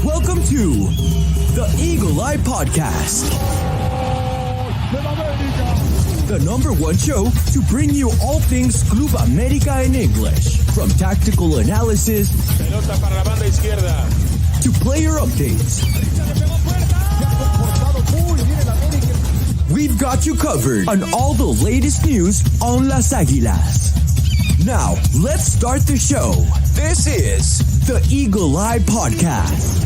Welcome to the Eagle Eye Podcast, the #1 show to bring you all things Club América in English, from tactical analysis Pelota para la banda izquierda. to player updates. We've got you covered on all the latest news on Las Águilas. Now, let's start the show. This is the Eagle Eye Podcast.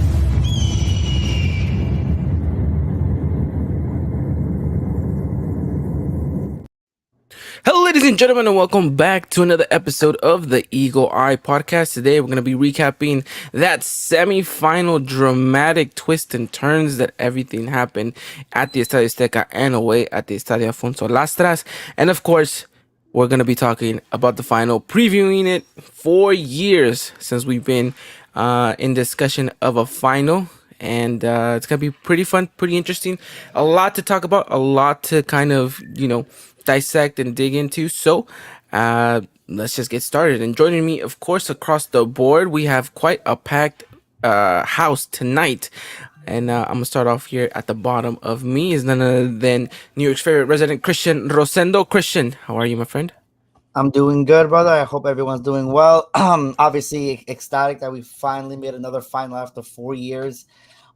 Hello, ladies and gentlemen, and welcome back to another episode of the Eagle Eye Podcast. Today, we're going to be recapping that semi-final dramatic twists and turns that everything happened at the Estadio Azteca and away at the Estadio Afonso Lastras. And of course, we're going to be talking about the final, previewing it 4 years since we've been in discussion of a final. And it's going to be pretty fun, pretty interesting. A lot to talk about, a lot to kind of, dissect and dig into. So let's just get started. And joining me, of course, across the board, we have quite a packed house tonight. And I'm going to start off here at the bottom of me is none other than New York's favorite resident, Christian Rosendo. Christian, how are you, my friend? I'm doing good, brother. I hope everyone's doing well. Obviously ecstatic that we finally made another final after 4 years.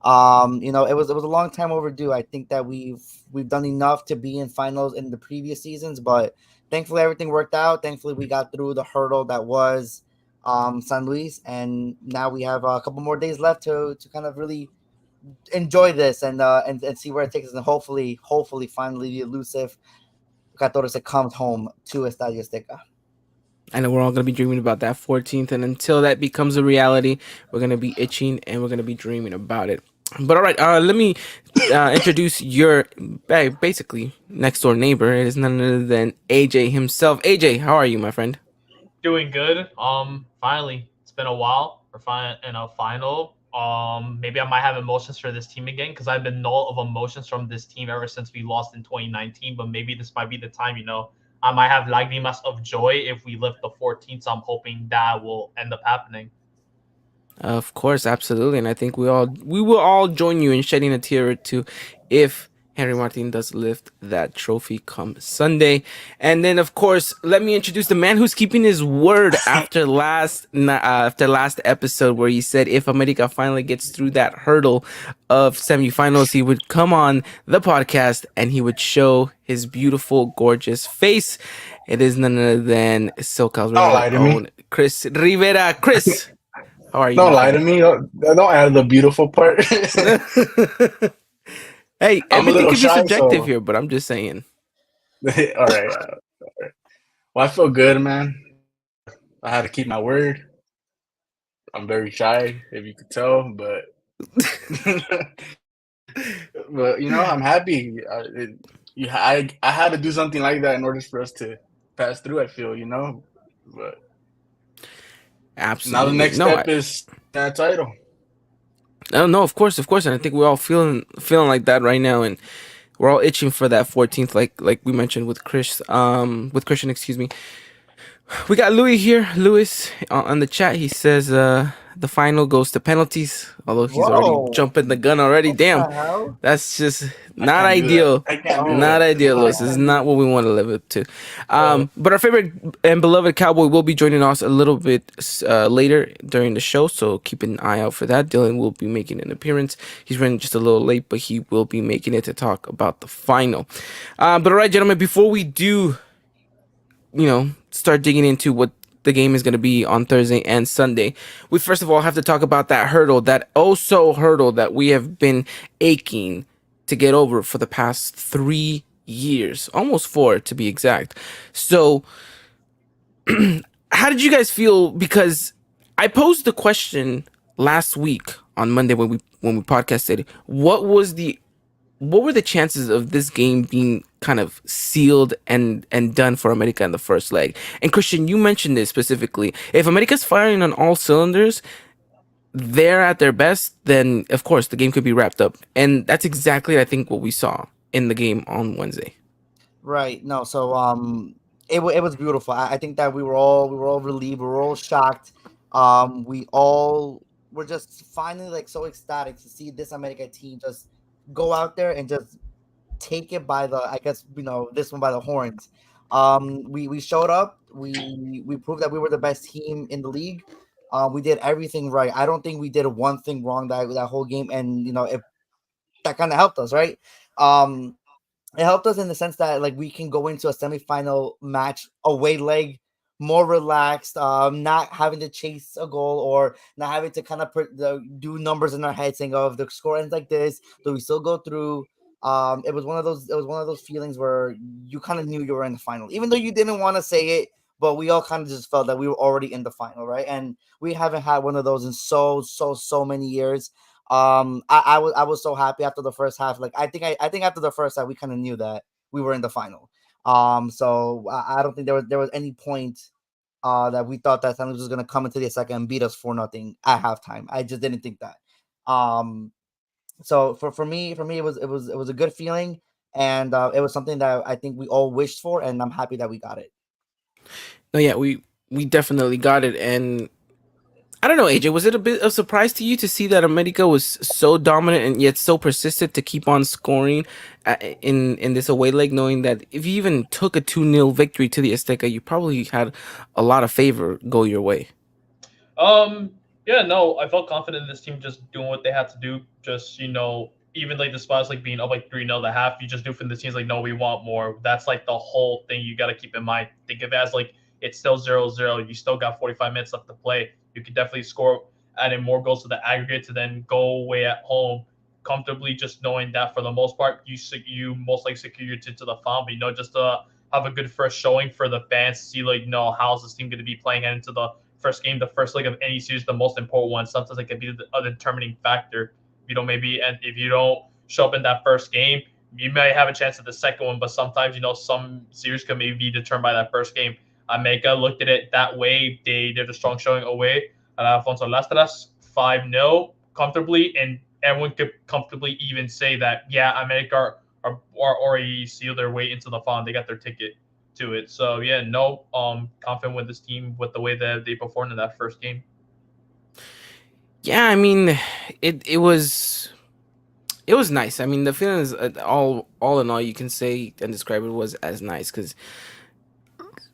It was a long time overdue. I think that we've done enough to be in finals in the previous seasons, but thankfully everything worked out. Thankfully we got through the hurdle that was San Luis, and now we have a couple more days left to kind of really enjoy this and see where it takes us, and hopefully finally the elusive 14 comes home to Estadio Azteca. I know we're all going to be dreaming about that 14th, and until that becomes a reality, we're going to be itching and we're going to be dreaming about it. But all right, let me introduce your basically next door neighbor. It is none other than AJ himself. AJ, how are you, my friend? Doing good. Finally, it's been a while. We're in a final. Maybe I might have emotions for this team again because I've been null of emotions from this team ever since we lost in 2019. But maybe this might be the time. I might have lágrimas of joy if we lift the 14th. So I'm hoping that will end up happening. Of course, absolutely, and I think we will all join you in shedding a tear or two if Henry Martin does lift that trophy come Sunday. And then, of course, let me introduce the man who's keeping his word after last episode, where he said if America finally gets through that hurdle of semifinals, he would come on the podcast and he would show his beautiful, gorgeous face. It is none other than SoCal's own Chris Rivera. Chris, how are you? Don't lie to me. Don't add the beautiful part. Hey, everything could be shy, subjective here, but I'm just saying. All right. Well, I feel good, man. I had to keep my word. I'm very shy, if you could tell, but I'm happy. I had to do something like that in order for us to pass through. I feel, but absolutely. now the next step is that title. No, of course, and I think we're all feeling like that right now, and we're all itching for that 14th, like we mentioned with Christian, excuse me. We got Louis here. Louis on the chat. He says the final goes to penalties. Although he's already jumping the gun already. Damn, that's just not ideal. Not ideal, Louis. This is not what we want to live up to. But our favorite and beloved Cowboy will be joining us a little bit later during the show, so keep an eye out for that. Dylan will be making an appearance. He's running just a little late, but he will be making it to talk about the final. But all right, gentlemen, before we do, start digging into what the game is going to be on Thursday and Sunday, we first of all have to talk about that hurdle, that hurdle that we have been aching to get over for the past 3 years, almost 4 to be exact. So how did you guys feel? Because I posed the question last week on Monday when we podcasted, what were the chances of this game being kind of sealed and done for America in the first leg? And Christian, you mentioned this specifically. If America's firing on all cylinders, they're at their best, then of course the game could be wrapped up. And that's exactly, I think, what we saw in the game on Wednesday. Right. No. So it was beautiful. I think that we were all relieved. We were all shocked. We all we're just finally like so ecstatic to see this America team just go out there and just take it by the, I guess, this one by the horns. We showed up. We proved that we were the best team in the league. We did everything right. I don't think we did one thing wrong that whole game, and if that kind of helped us, right? Um, it helped us in the sense that like we can go into a semifinal match away leg more relaxed, not having to chase a goal or not having to kind of do numbers in our head saying, oh, if the score ends like this, do we still go through? It was one of those feelings where you kind of knew you were in the final, even though you didn't want to say it, but we all kind of just felt that we were already in the final, right? And we haven't had one of those in so many years. I was so happy after the first half. Like I think after the first half we kind of knew that we were in the final. So I don't think there was any point that we thought that San Luis was gonna come into the second and beat us 4-0 at halftime. I just didn't think that. Um, so for me it was a good feeling, and it was something that I think we all wished for, and I'm happy that we got it. No, yeah, we definitely got it, and I don't know, AJ. Was it a bit of surprise to you to see that America was so dominant and yet so persistent to keep on scoring in this away leg, knowing that if you even took a 2-0 victory to the Azteca, you probably had a lot of favor go your way. Yeah, no, I felt confident in this team just doing what they had to do. Just even like the spots like being up like 3-0 the half, you just do from the teams like no, we want more. That's like the whole thing you got to keep in mind. Think of it as like it's still 0-0. You still got 45 minutes left to play. You could definitely score, adding more goals to the aggregate to then go away at home comfortably. Just knowing that for the most part, you most likely secure your ticket to the final. But just to have a good first showing for the fans, see like how's this team going to be playing heading into the first game, the first leg of any series, the most important one. Sometimes it can be a determining factor. If you don't show up in that first game, you may have a chance at the second one. But sometimes, some series can maybe be determined by that first game. America looked at it that way. They did a strong showing away at Alfonso Lastras, 5-0 comfortably, and everyone could comfortably even say that, yeah, America are already sealed their way into the final. They got their ticket to it. So yeah, no, confident with this team with the way that they performed in that first game. Yeah, I mean, it was nice. I mean, the feelings all in all, you can say and describe it was as nice because,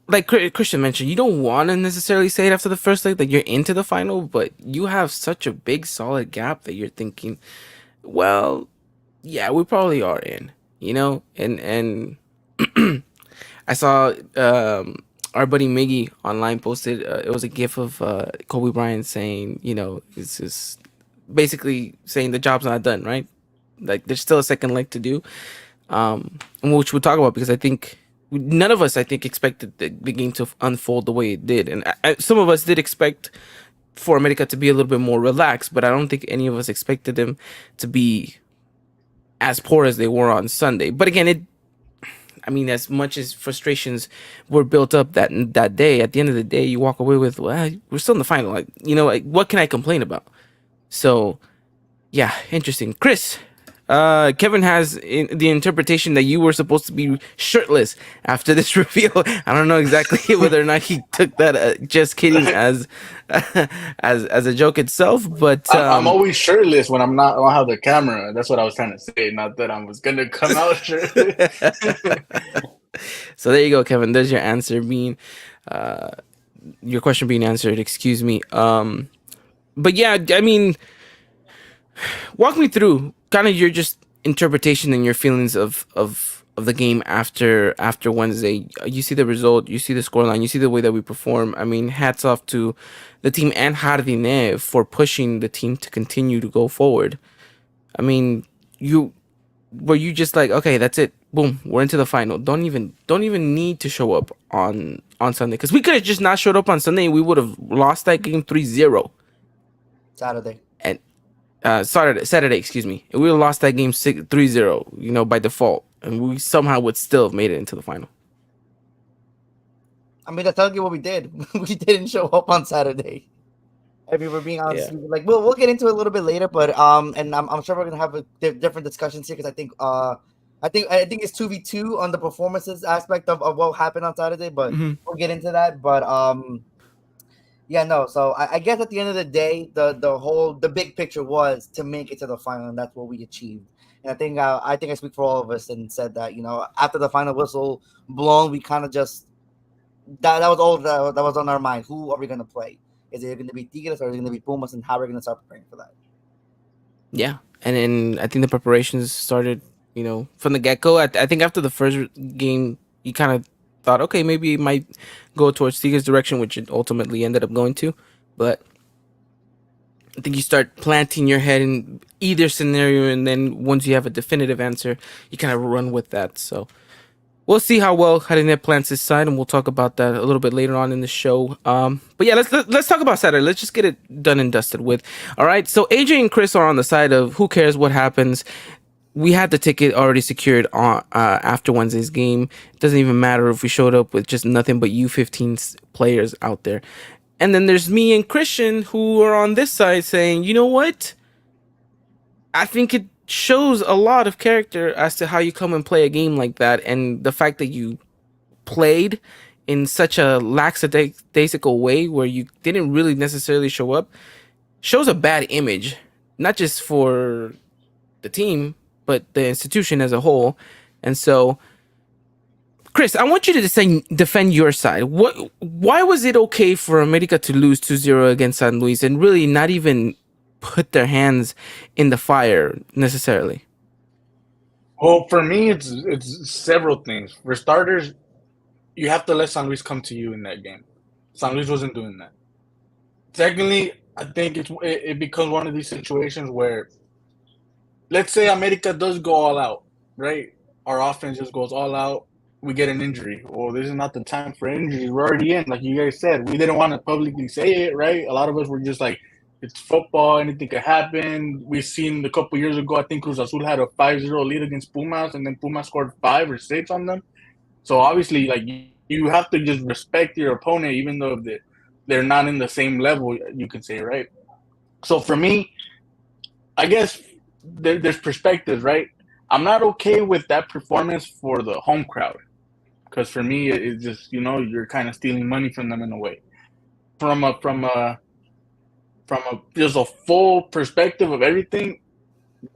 like Christian mentioned, you don't want to necessarily say it after the first leg that you're into the final, but you have such a big solid gap that you're thinking, well, yeah, we probably are in, and I saw our buddy Miggy online posted it was a gif of Kobe Bryant saying, it's just basically saying the job's not done, right? Like there's still a second leg to do, which we'll talk about because I think none of us, I think, expected the game to unfold the way it did, and some of us did expect for America to be a little bit more relaxed, but I don't think any of us expected them to be as poor as they were on Sunday. But again, I mean, as much as frustrations were built up that day, at the end of the day, you walk away with, well, we're still in the final. Like, what can I complain about? So, yeah, interesting. Chris, Kevin has the interpretation that you were supposed to be shirtless after this reveal. I don't know exactly whether or not he took that just kidding as as a joke itself, but I'm always shirtless when I don't have the camera. That's what I was trying to say. Not that I was gonna come out shirtless. So there you go, Kevin. There's your answer being, your question being answered. Excuse me. But yeah, I mean, walk me through kind of your just interpretation and your feelings of the game after Wednesday. You see the result, you see the scoreline, you see the way that we perform. I mean, hats off to the team and Jardine for pushing the team to continue to go forward. I mean, were you just like, okay, that's it, boom, we're into the final. Don't even need to show up on Sunday, because we could have just not showed up on Sunday and we would have lost that game 3-0. Saturday. And Saturday, excuse me. And we would have lost that game 3-0, by default. And we somehow would still have made it into the final. I mean, I'll tell you what we did. We didn't show up on Saturday. If we were being honest, Yeah. like we'll get into it a little bit later, but and I'm sure we're gonna have different discussions here because I think it's 2v2 on the performances aspect of what happened on Saturday, but Mhm. we'll get into that. But Yeah, no. So I guess at the end of the day, the big picture was to make it to the final, and that's what we achieved. And I think I speak for all of us and said that after the final whistle blown, we kind of just that was all that was on our mind. Who are we gonna play? Is it going to be Tigres or is it going to be Pumas? And how we're going to start preparing for that? Yeah, and then I think the preparations started, from the get go. I think after the first game, you kind of thought, okay, maybe it might go towards Tiga's direction, which it ultimately ended up going to. But I think you start planting your head in either scenario, and then once you have a definitive answer, you kind of run with that. So we'll see how well Harineh plants his side, and we'll talk about that a little bit later on in the show. But yeah, let's talk about Saturday. Let's just get it done and dusted with. All right, so AJ and Chris are on the side of who cares what happens. We had the ticket already secured on after Wednesday's game. It doesn't even matter if we showed up with just nothing but U15 players out there. And then there's me and Christian who are on this side saying, you know what? I think it shows a lot of character as to how you come and play a game like that, and the fact that you played in such a lackadaisical way where you didn't really necessarily show up shows a bad image, not just for the team but the institution as a whole. And so, Chris, I want you to defend your side. Why was it okay for America to lose 2-0 against San Luis and really not even put their hands in the fire necessarily? Well, for me, it's several things. For starters, you have to let San Luis come to you in that game. San Luis wasn't doing that. Secondly, I think it becomes one of these situations where, let's say America does go all out, right? Our offense just goes all out. We get an injury. Well, this is not the time for injuries. We're already in, like you guys said. We didn't want to publicly say it, right? A lot of us were just like, it's football. Anything could happen. We've seen a couple years ago, I think Cruz Azul had a 5-0 lead against Pumas, and then Pumas scored 5 or 6 on them. So obviously, like, you have to just respect your opponent, even though they're not in the same level, you can say, right? So for me, I guess there's perspectives, right? I'm not okay with that performance for the home crowd because for me, it's just you're kind of stealing money from them in a way. From a just a full perspective of everything,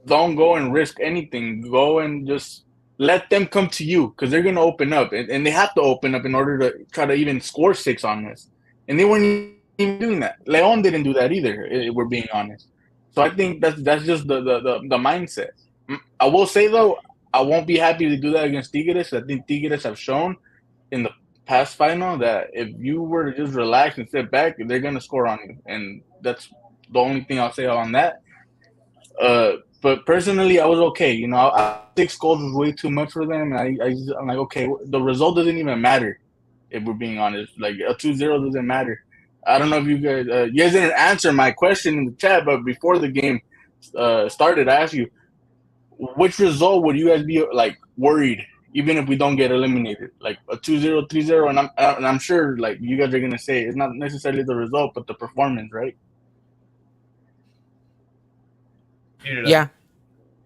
don't go and risk anything. Go and just let them come to you because they're going to open up. And they have to open up in order to try to even score 6 on us. And they weren't even doing that. Leon didn't do that either, if we're being honest. So I think that's just the mindset. I will say, though, I won't be happy to do that against Tigres. I think Tigres have shown in the past final that if you were to just relax and sit back, they're going to score on you. And that's the only thing I'll say on that. But personally, I was okay. 6 goals was way too much for them. And I'm like, okay, the result doesn't even matter, if we're being honest. Like, a 2-0 doesn't matter. I don't know if you guys didn't answer my question in the chat, but before the game started, I asked you, which result would you guys be, like, worried, even if we don't get eliminated? Like, a 2-0, 3-0, and I'm sure, like, you guys are going to say it's not necessarily the result, but the performance, right?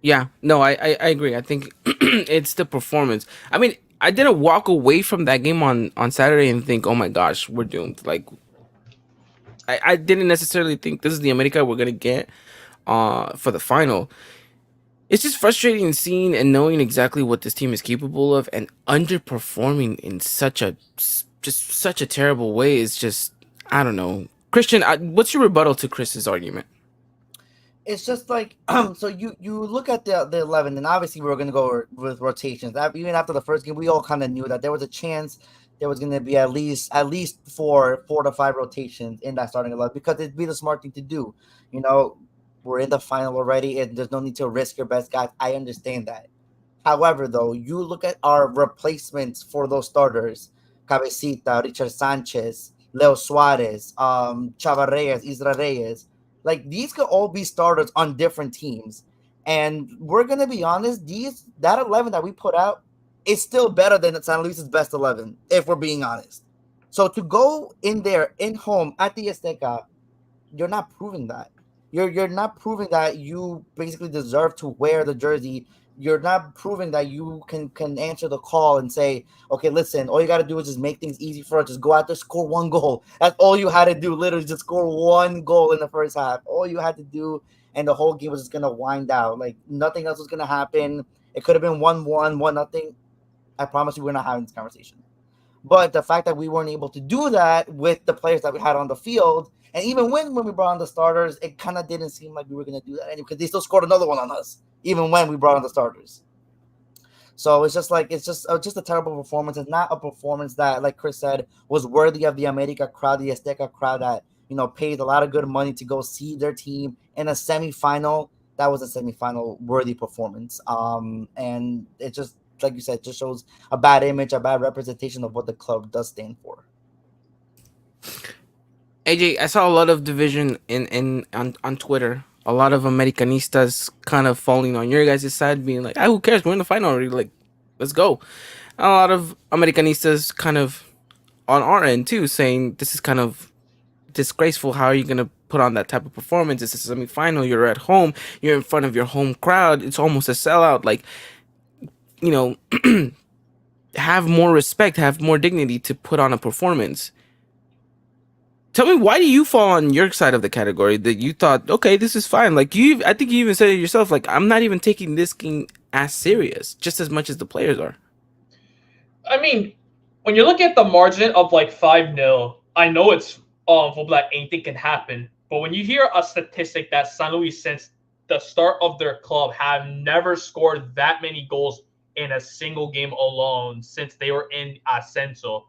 Yeah, no, I agree. I think it's the performance. I mean, I didn't walk away from that game on Saturday and think, oh my gosh, we're doomed. Like, I didn't necessarily think this is the America we're gonna get for the final. It's just frustrating seeing and knowing exactly what this team is capable of, and underperforming in such a terrible way is just, I don't know. Christian, what's your rebuttal to Chris's argument? It's just like so you look at the 11, and obviously we were going to go with rotations. Even after the first game, we all kind of knew that there was a chance there was going to be at least 4 to 5 rotations in that starting 11 because it'd be the smart thing to do. We're in the final already, and there's no need to risk your best guys. I understand that. However, though, you look at our replacements for those starters: Cabecita, Richard Sanchez, Leo Suarez, Chava Reyes, Isra Reyes. Like, these could all be starters on different teams. And we're going to be honest, that 11 that we put out is still better than San Luis's best 11, if we're being honest. So to go in there, in home, at the Azteca, you're not proving that. You're not proving that you basically deserve to wear the jersey. You're not proving that you can answer the call and say, okay, listen, all you got to do is just make things easy for us. Just go out there, score one goal. That's all you had to do. Literally, just score one goal in the first half. All you had to do, and the whole game was just gonna wind out. Like nothing else was gonna happen. It could have been 1-1, 1-0. I promise you, we're not having this conversation. But the fact that we weren't able to do that with the players that we had on the field, and even when we brought on the starters, it kind of didn't seem like we were going to do that anyway, because they still scored another one on us, even when we brought on the starters. So it's just like just a terrible performance. It's not a performance that, like Chris said, was worthy of the America crowd, the Azteca crowd that paid a lot of good money to go see their team in a semifinal. That was a semifinal worthy performance. And it just, like you said, just shows a bad image, a bad representation of what the club does stand for. AJ, I saw a lot of division on Twitter. A lot of Americanistas kind of falling on your guys' side, being like, who cares? We're in the final already. Like, let's go. And a lot of Americanistas kind of on our end too, saying this is kind of disgraceful. How are you gonna put on that type of performance? It's a semifinal. You're at home. You're in front of your home crowd. It's almost a sellout. Like, have more respect, have more dignity to put on a performance. Tell me, why do you fall on your side of the category that you thought, okay, this is fine? Like I think you even said it yourself. Like, I'm not even taking this game as serious, just as much as the players are. I mean, when you look at the margin of like 5-0, I know it's football that anything can happen. But when you hear a statistic that San Luis, since the start of their club, have never scored that many goals in a single game alone since they were in Ascenso.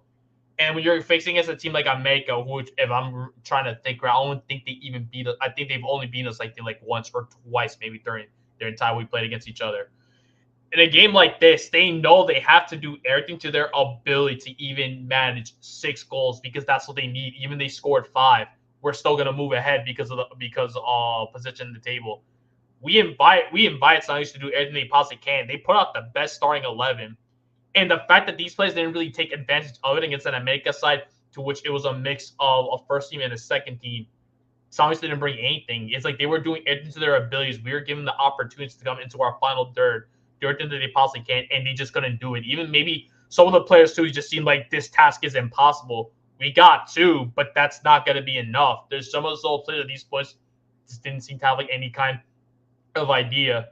And when you're facing against a team like America, which, if I'm trying to think, I don't think they even beat us. I think they've only beaten us like once or twice, maybe during their entire we played against each other. In a game like this, they know they have to do everything to their ability to even manage 6 goals, because that's what they need. Even they scored 5, we're still gonna move ahead because of position in the table. We invite San Luis to do everything they possibly can. They put out the best starting 11. And the fact that these players didn't really take advantage of it against an America side, to which it was a mix of a first team and a second team, San Luis didn't bring anything. It's like they were doing everything to their abilities. We were given the opportunities to come into our final third, do everything that they possibly can, and they just couldn't do it. Even maybe some of the players too just seemed like this task is impossible. We got 2, but that's not going to be enough. There's some of those little players at these points just didn't seem to have like any kind of idea.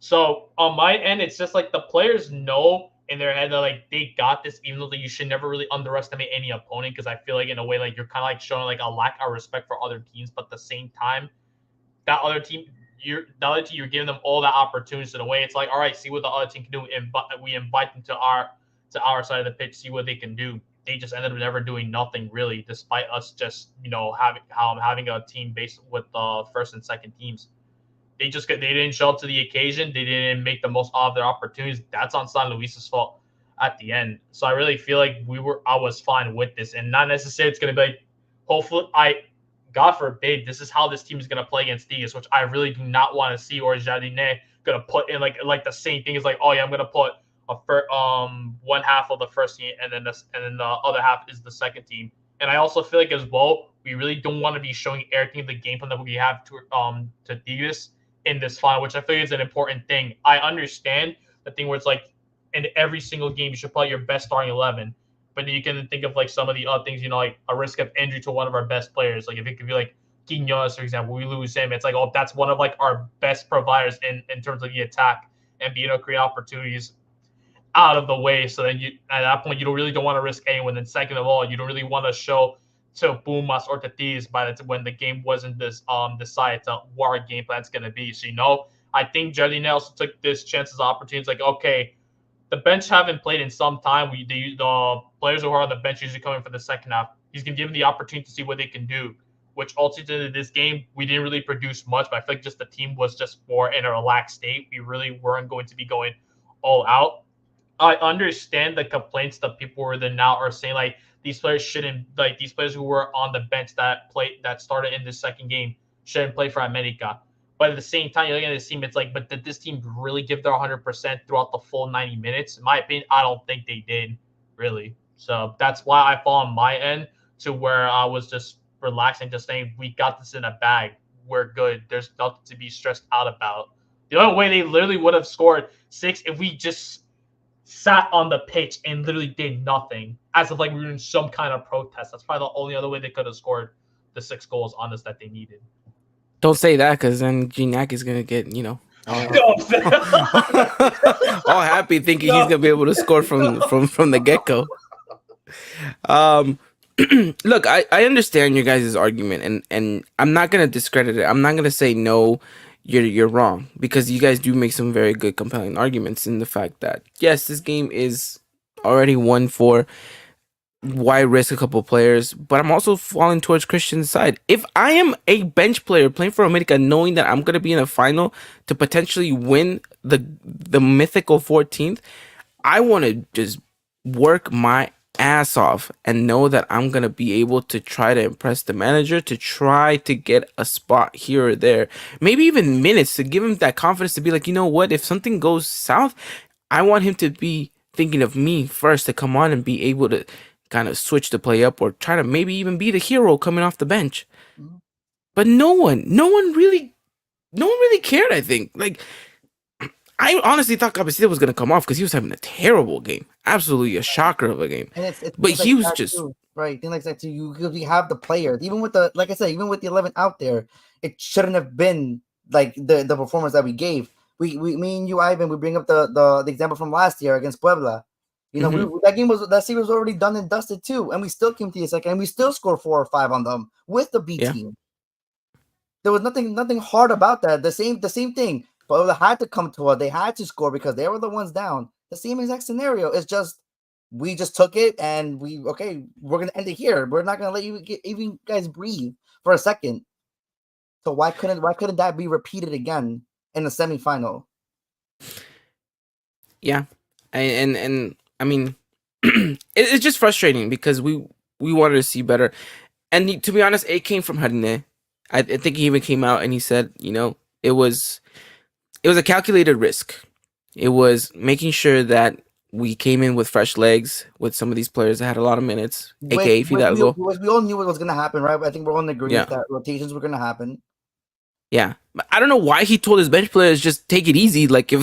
So on my end, it's just like the players know in their head that like they got this, even though you should never really underestimate any opponent, because I feel like in a way like you're kind of like showing like a lack of respect for other teams, but at the same time, that other team, you're giving them all the opportunities. In a way, it's like, all right, see what the other team can do, and we invite them to our side of the pitch, see what they can do. They just ended up never doing nothing really, despite us just having a team based with the first and second teams. They didn't show up to the occasion. They didn't make the most out of their opportunities. That's on San Luis's fault at the end. So I really feel like I was fine with this, and not necessarily it's going to be like, hopefully, God forbid, this is how this team is going to play against Tigres, which I really do not want to see. Or is Jardine going to put in like the same thing as like, oh yeah, I'm going to put one half of the first team, and then the other half is the second team. And I also feel like as well, we really don't want to be showing everything of the game plan that we have to Tigres in this final, which I feel is an important thing. I understand the thing where it's like in every single game you should play your best starting 11, but you can think of like some of the other things, like a risk of injury to one of our best players. Like if it could be like Quinones, for example, we lose him, it's like, oh, that's one of like our best providers in terms of the attack and being able to create opportunities out of the way. So then at that point, you don't want to risk anyone. And second of all, you don't really want to show to Pumas or to Tigres when the game wasn't decided to what our game plan's going to be. So, I think Jardine also took this chance as opportunities. Like, okay, the bench haven't played in some time. The players who are on the bench usually coming for the second half. He's going to give them the opportunity to see what they can do, which ultimately in this game, we didn't really produce much, but I feel like just the team was just more in a relaxed state. We really weren't going to be going all out. I understand the complaints that people were there now are saying like these players shouldn't, like these players who were on the bench that started in the second game shouldn't play for America. But at the same time, you're looking at this team, it's like, but did this team really give their 100% throughout the full 90 minutes? In my opinion, I don't think they did, really. So that's why I fall on my end to where I was just relaxing, just saying we got this in a bag. we're good. There's nothing to be stressed out about. The only way they literally would have scored 6 if we just sat on the pitch and literally did nothing, as if like we were in some kind of protest. That's probably the only other way they could have scored the 6 goals on us that they needed. Don't say that, because then Gignac is gonna get all happy thinking he's gonna be able to score from the get go. Look, I understand your guys' argument, and I'm not gonna discredit it. I'm not gonna say no, you're wrong, because you guys do make some very good, compelling arguments in the fact that yes, this game is already 1-4. Why risk a couple players? But I'm also falling towards Christian's side. If I am a bench player playing for America, knowing that I'm gonna be in a final to potentially win the mythical 14th, I want to just work my ass off and know that I'm gonna be able to try to impress the manager, to try to get a spot here or there, maybe even minutes, to give him that confidence to be like, you know what, if something goes south, I want him to be thinking of me first to come on and be able to kind of switch the play up or try to maybe even be the hero coming off the bench. But no one really cared. I think, like, I honestly thought Cabecita was going to come off because he was having a terrible game, absolutely a shocker of a game. And it's but things he like was that just too, right. Things like that too. You have the players, even with the, like I said, even with the 11 out there, it shouldn't have been like the performance that we gave. Me and you, Ivan, we bring up the example from last year against Puebla. You know, that series was already done and dusted too, and we still came to the second, and we still scored 4 or 5 on them with the B team. There was nothing hard about that. The same thing. Puebla had to come to us. They had to score because they were the ones down. The same exact scenario. It's just we just took it and we're gonna end it here. We're not gonna let you guys breathe for a second. So why couldn't that be repeated again in the semifinal? Yeah, and I mean, it's just frustrating because we wanted to see better, and to be honest, it came from Harine. I think he even came out and he said, it was a calculated risk. It was making sure that we came in with fresh legs with some of these players that had a lot of minutes, aka Fidalgo. We all knew what was going to happen, right? I think we're all in agreement that rotations were going to happen. Yeah, I don't know why he told his bench players just take it easy. Like if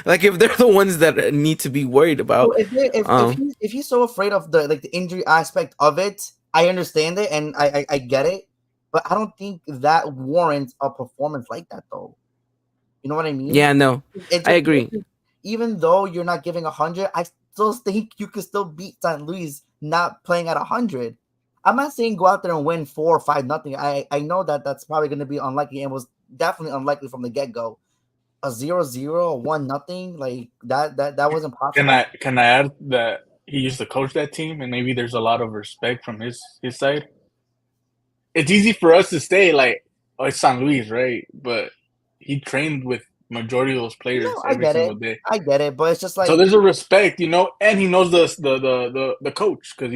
they're the ones that need to be worried about. So if he's so afraid of the injury aspect of it, I understand it and I get it, but I don't think that warrants a performance like that, though. You know what I mean? Yeah, no, I agree. Even though you're not giving 100, I still think you can still beat San Luis not playing at 100. I'm not saying go out there and win 4 or 5-0. I know that's probably going to be unlikely and was definitely unlikely from the get-go. A 0-0, a 1-0, like that wasn't possible. Can I add that he used to coach that team and maybe there's a lot of respect from his side? It's easy for us to say like, oh, it's San Luis, right? But he trained with majority of those players every single day. I get it, but it's just like, so there's a respect, and he knows the coach because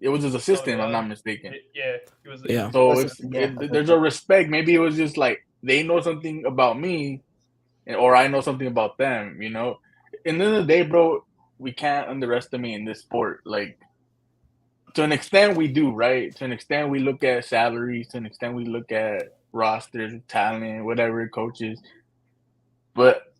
it was his assistant, if I'm not mistaken. Yeah, he was. Yeah. So there's a respect. Maybe it was just like they know something about me, or I know something about them. In the end of the day, bro, we can't underestimate in this sport. Like, to an extent, we do, right? To an extent, we look at salaries. To an extent, we look at rosters, talent, whatever, coaches. But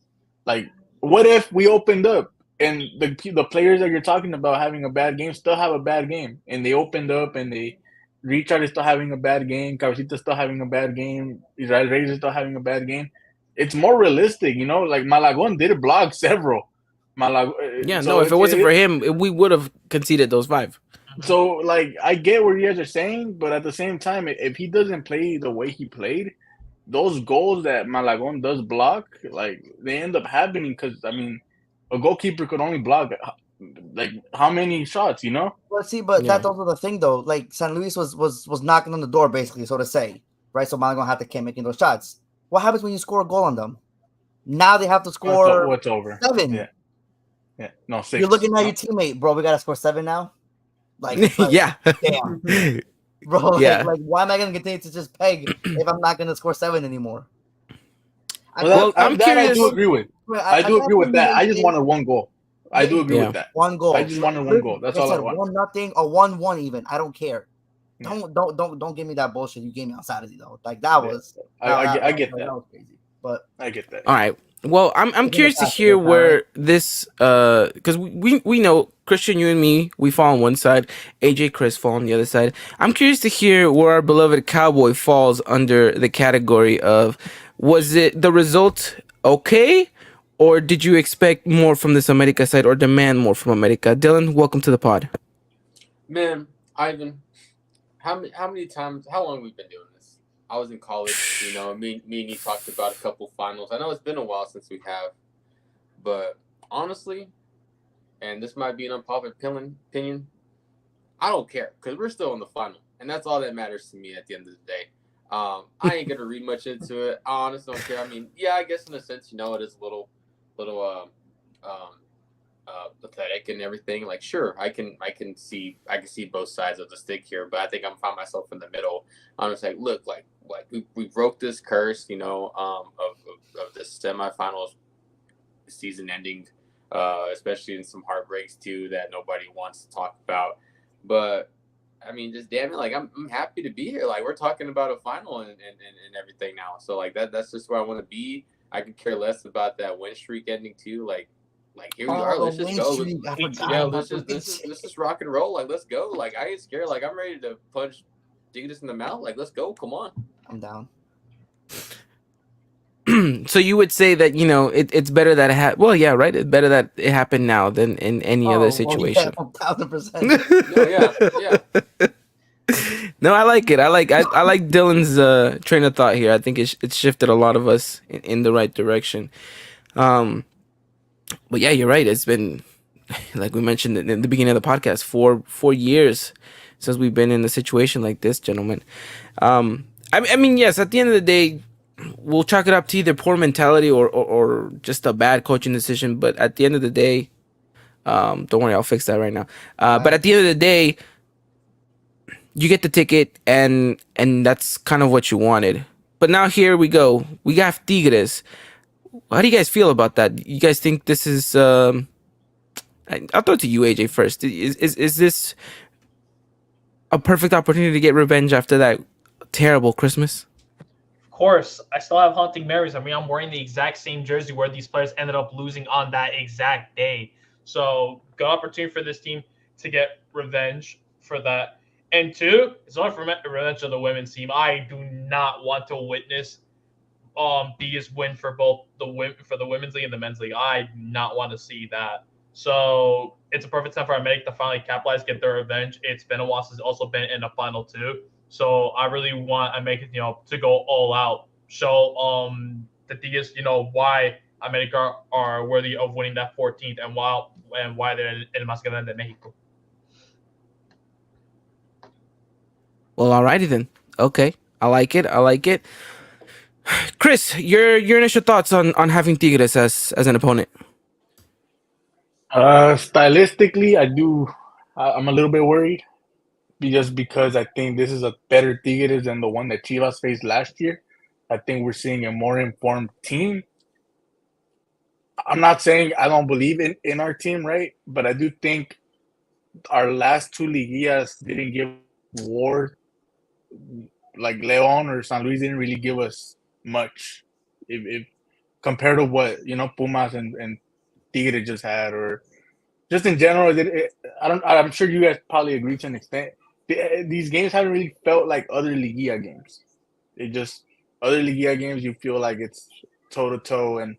like, what if we opened up and the players that you're talking about having a bad game still have a bad game, and they opened up and Richard is still having a bad game, Cabecita is still having a bad game, Israel Reyes is still having a bad game? It's more realistic, like Malagon did block several. If it wasn't for him, we would have conceded those 5. So, like, I get what you guys are saying, but at the same time, if he doesn't play the way he played, those goals that Malagon does block, like, they end up happening because, I mean, a goalkeeper could only block, like, how many shots, Well, see, but that's also the thing, though. Like, San Luis was knocking on the door, basically, so to say, right? So Malagon had to keep making those shots. What happens when you score a goal on them? Now they have to score what's over? 7. Yeah. No, 6. You're looking at your teammate, bro. We got to score 7 now? Like yeah. Damn. Bro, like, why am I going to continue to just peg if I'm not going to score 7 anymore? I'm curious. I do agree with. I do agree with that. I just wanted 1 goal. I do agree with that. 1 goal. I just wanted 1 goal. That's all I want. 1-0 or 1-1 even. I don't care. don't give me that bullshit you gave me on Saturday though. Like that was I get that that. was crazy. But I get that. All right. Well, I'm It's in the curious to past, hear it's all right. where this because we know Christian, you and me, we fall on one side, AJ, Chris fall on the other side. I'm curious to hear where our beloved Cowboy falls under the category of, was it the result okay, or did you expect more from this America side or demand more from America? Dylan, welcome to the pod. Man, Ivan, how many times? How long have we been doing this? I was in college. Me and you talked about a couple finals. I know it's been a while since we have, but honestly, and this might be an unpopular opinion, I don't care because we're still in the final, and that's all that matters to me at the end of the day. I ain't gonna read much into it. I honestly don't care. I mean, yeah, I guess in a sense, it is a little pathetic and everything. Like, sure, I can see both sides of the stick here, but I think I'm find myself in the middle. I'm just like, look, like we broke this curse, of this semifinals season ending, especially in some heartbreaks too that nobody wants to talk about. But I mean, just damn it, like I'm happy to be here. Like, we're talking about a final and everything now. So like that's just where I want to be. I could care less about that win streak ending too. Like here we are. Let's just go. Let's just rock and roll. Like, let's go. Like, I ain't scared. Like, I'm ready to punch Tigres in the mouth. Like, let's go. Come on. I'm down. So you would say that it's better that it well, yeah, right. It's better that it happened now than in any other situation. Well, yeah, 1000%. Yeah. No, I like it. I like Dylan's train of thought here. I think it's shifted a lot of us in the right direction. But yeah, you're right. It's been, like we mentioned in the beginning of the podcast, 4 years since we've been in a situation like this, gentlemen. I mean, yes, at the end of the day, we'll chalk it up to either poor mentality or just a bad coaching decision. But at the end of the day, don't worry, I'll fix that right now. But at the end of the day, you get the ticket, and that's kind of what you wanted. But now here we go. We got Tigres. How do you guys feel about that? You guys think this is? I'll throw it to you, AJ, first. Is this a perfect opportunity to get revenge after that terrible Christmas? Of course, I still have Haunting Marys. I mean, I'm wearing the exact same jersey where these players ended up losing on that exact day. So, good opportunity for this team to get revenge for that. And two, it's not for revenge of the women's team. I do not want to witness biggest win for both the women's league and the men's league. I do not want to see that. So it's a perfect time for America to finally capitalize, get their revenge. It's been a while since also been in the final too. So I really want America, to go all out, show the biggest, why America are worthy of winning that 14th and why they're el más grande de Mexico. Well, alrighty then. Okay, I like it. Chris, your initial thoughts on having Tigres as an opponent? Stylistically, I'm a little bit worried, just because I think this is a better Tigres than the one that Chivas faced last year. I think we're seeing a more informed team. I'm not saying I don't believe in our team, right? But I do think our last two Liguillas didn't give war. Like León or San Luis didn't really give us much, if compared to what Pumas and Tigre just had, or just in general. I'm sure you guys probably agree to an extent. These games haven't really felt like other Liguilla games. Other Liguilla games, you feel like it's toe to toe, and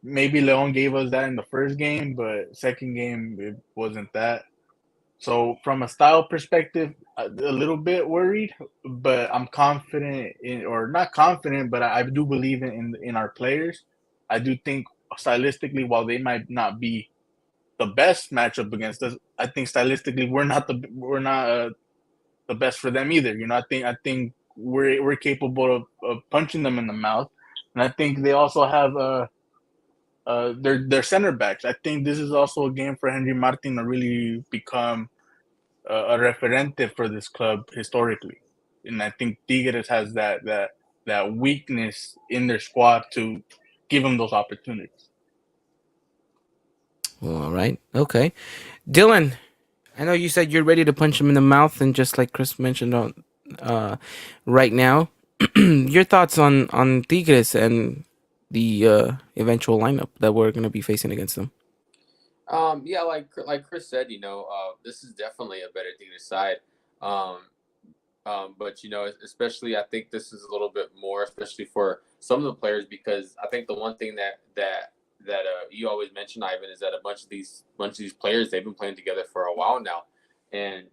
maybe León gave us that in the first game, but second game it wasn't that. So from a style perspective, a little bit worried, but I'm confident or not confident, but I do believe in our players. I do think stylistically, while they might not be the best matchup against us, I think stylistically we're not the best for them either. I think we're capable of punching them in the mouth, and I think they also have their center backs. I think this is also a game for Henry Martin to really become a referente for this club historically, and I think Tigres has that weakness in their squad to give them those opportunities. Well, all right, okay, Dylan, I know you said you're ready to punch him in the mouth, and just like Chris mentioned on right now, your thoughts on Tigres and the eventual lineup that we're gonna be facing against them. Yeah, like Chris said, this is definitely a better Tigres side. Um, but especially I think this is a little bit more, especially for some of the players, because I think the one thing that you always mention, Ivan, is that a bunch of these players, they've been playing together for a while now, and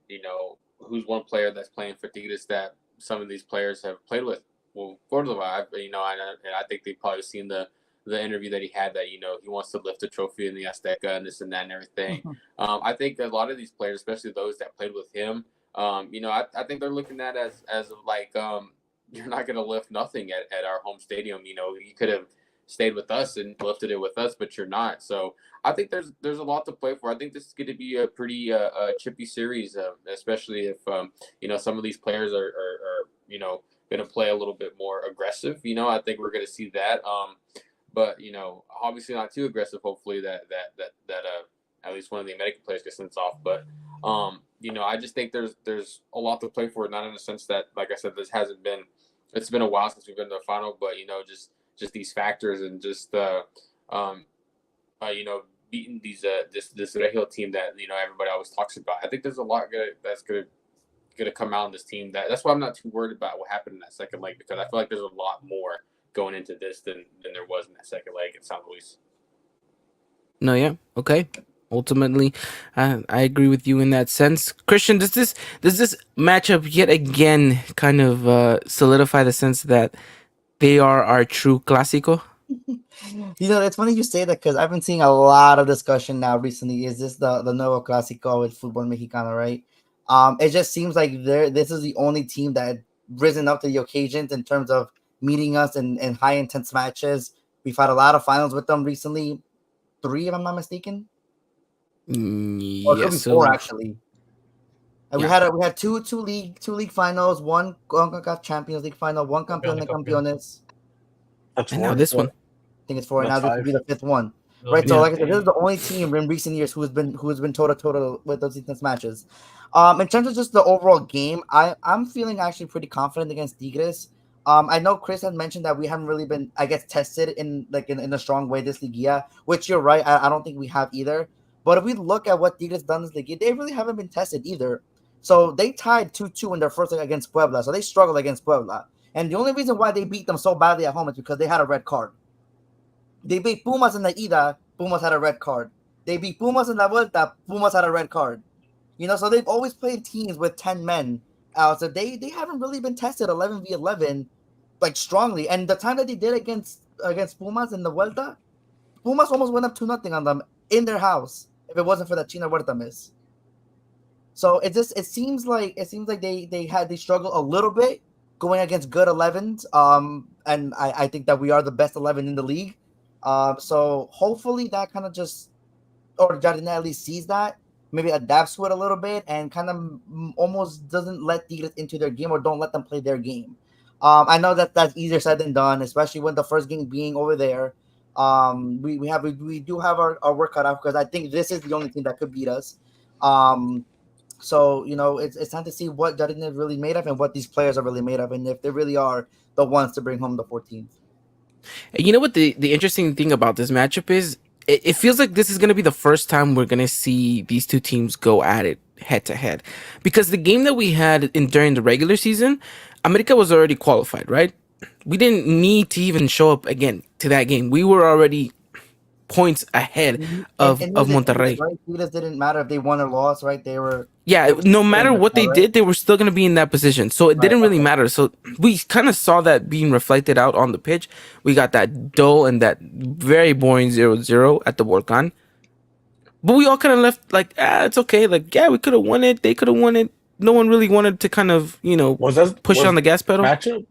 who's one player that's playing for Tigres that some of these players have played with. Well, Cordova, and I think they've probably seen the interview that he had, that he wants to lift a trophy in the Azteca and this and that and everything. I think a lot of these players, especially those that played with him, I think they're looking at as like you're not going to lift nothing at our home stadium. You could have stayed with us and lifted it with us, but you're not. So I think there's a lot to play for. I think this is going to be a pretty chippy series, especially if some of these players are going to play a little bit more aggressive. I think we're going to see that. But obviously not too aggressive. Hopefully that at least one of the American players gets sent off. But I just think there's a lot to play for. Not in the sense that, like I said, it's been a while since we've been to the final. But just these factors, and just beating this Regio team that everybody always talks about. I think there's a lot that's gonna come out in this team. That's why I'm not too worried about what happened in that second leg, because I feel like there's a lot more going into this than there was in that second leg at San Luis. No, yeah, okay. Ultimately, I agree with you in that sense. Christian, does this matchup yet again kind of solidify the sense that they are our true clásico? It's funny you say that, because I've been seeing a lot of discussion now recently. Is this the nuevo clásico with Fútbol Mexicano, right? It just seems like this is the only team that risen up to the occasions in terms of meeting us in high intense matches. We've had a lot of finals with them recently, 3 if I'm not mistaken, or could be 4 actually. And Yeah. we had two league finals, one CONCACAF Champions League final, one Campeón de Campeones. That's And now 4. this one. I think it's 4 That's now. This would be the 5th one, right? So, Yeah. like I said, this is the only team in recent years who's been total with those intense matches. In terms of just the overall game, I'm feeling actually pretty confident against Tigres. I know Chris had mentioned that we haven't really been, I guess, tested in a strong way this Liguilla, which you're right. I don't think we have either. But if we look at what Tigres done this Liguilla, they really haven't been tested either. So they tied 2-2 in their first leg against Puebla. So they struggled against Puebla. And the only reason why they beat them so badly at home is because they had a red card. They beat Pumas in the ida. Pumas had a red card. They beat Pumas in la vuelta. Pumas had a red card. So they've always played teams with 10 men. So they haven't really been tested 11v11 like strongly. And the time that they did against Pumas in the vuelta, Pumas almost went up 2-0 on them in their house if it wasn't for that China Huerta miss. So it seems like they struggle a little bit going against good 11s. And I think that we are the best 11 in the league. So hopefully that kind of just, or Jardine at least sees that, maybe adapts to it a little bit, and kind of almost doesn't let Tigres into their game, or don't let them play their game. I know that that's easier said than done, especially when the first game being over there. We do have our work cut out, because I think this is the only team that could beat us. So it's time to see what Jardine is really made of, and what these players are really made of, and if they really are the ones to bring home the 14th. And you know what the interesting thing about this matchup is? It feels like this is going to be the first time we're going to see these two teams go at it head to head. Because the game that we had during the regular season, America was already qualified, right? We didn't need to even show up again to that game. We were already points ahead of Monterrey. Right? It didn't matter if they won or lost, right? They were no matter what they did, they were still going to be in that position. So it didn't really matter. So we kind of saw that being reflected out on the pitch. We got that dull and that very boring 0-0 at the Volcan. But we all kind of left like, it's okay. Like, yeah, we could have won it. They could have won it. No one really wanted to kind of, push on the gas pedal. Matchup?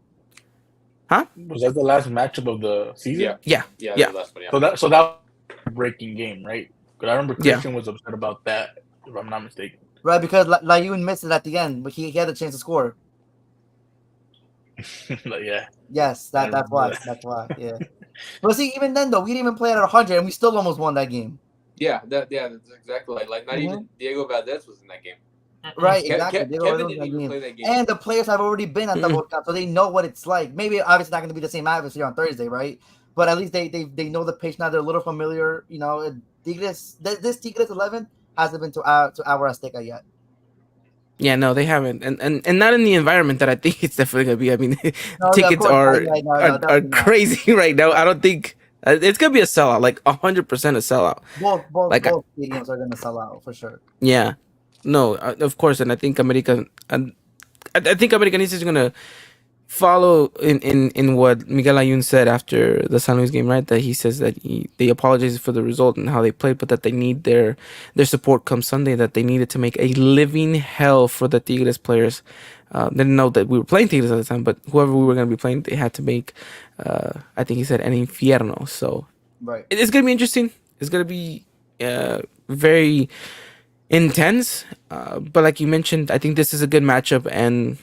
Huh? Was that the last matchup of the season? Yeah. The last one, yeah. So that was a breaking game, right? Because I remember Christian was upset about that, if I'm not mistaken. Right, because Layun missed it at the end, but he had a chance to score. Yeah. Yes, that's why. That's why. Yeah. But see, even then though, we didn't even play at 100, and we still almost won that game. Yeah, that's exactly like not even Diego Valdez was in that game. Right, exactly. Kevin didn't even play that game. And the players have already been at the World Cup, so they know what it's like. Maybe obviously not going to be the same atmosphere on Thursday, right? But at least they know the pitch now. They're a little familiar. You know, Tigres, this Tigres 11 hasn't been to our Azteca yet. Yeah, no, they haven't, and not in the environment that I think it's definitely gonna be. I mean, No, tickets are definitely not. crazy right now. I don't think it's gonna be a sellout, like 100% a sellout. Both Like, stadiums are going to sell out for sure. yeah, no, of course, and I think America, and I think Americanistas is gonna follow in what Miguel Ayun said after the San Luis game, right? That he says that they apologize for the result and how they played, but that they need their support come Sunday. That they needed to make a living hell for the Tigres players. They didn't know that we were playing Tigres at the time, but whoever we were going to be playing, they had to make. I think he said an infierno. So Right. it's going to be interesting. It's going to be very intense. But like you mentioned, I think this is a good matchup and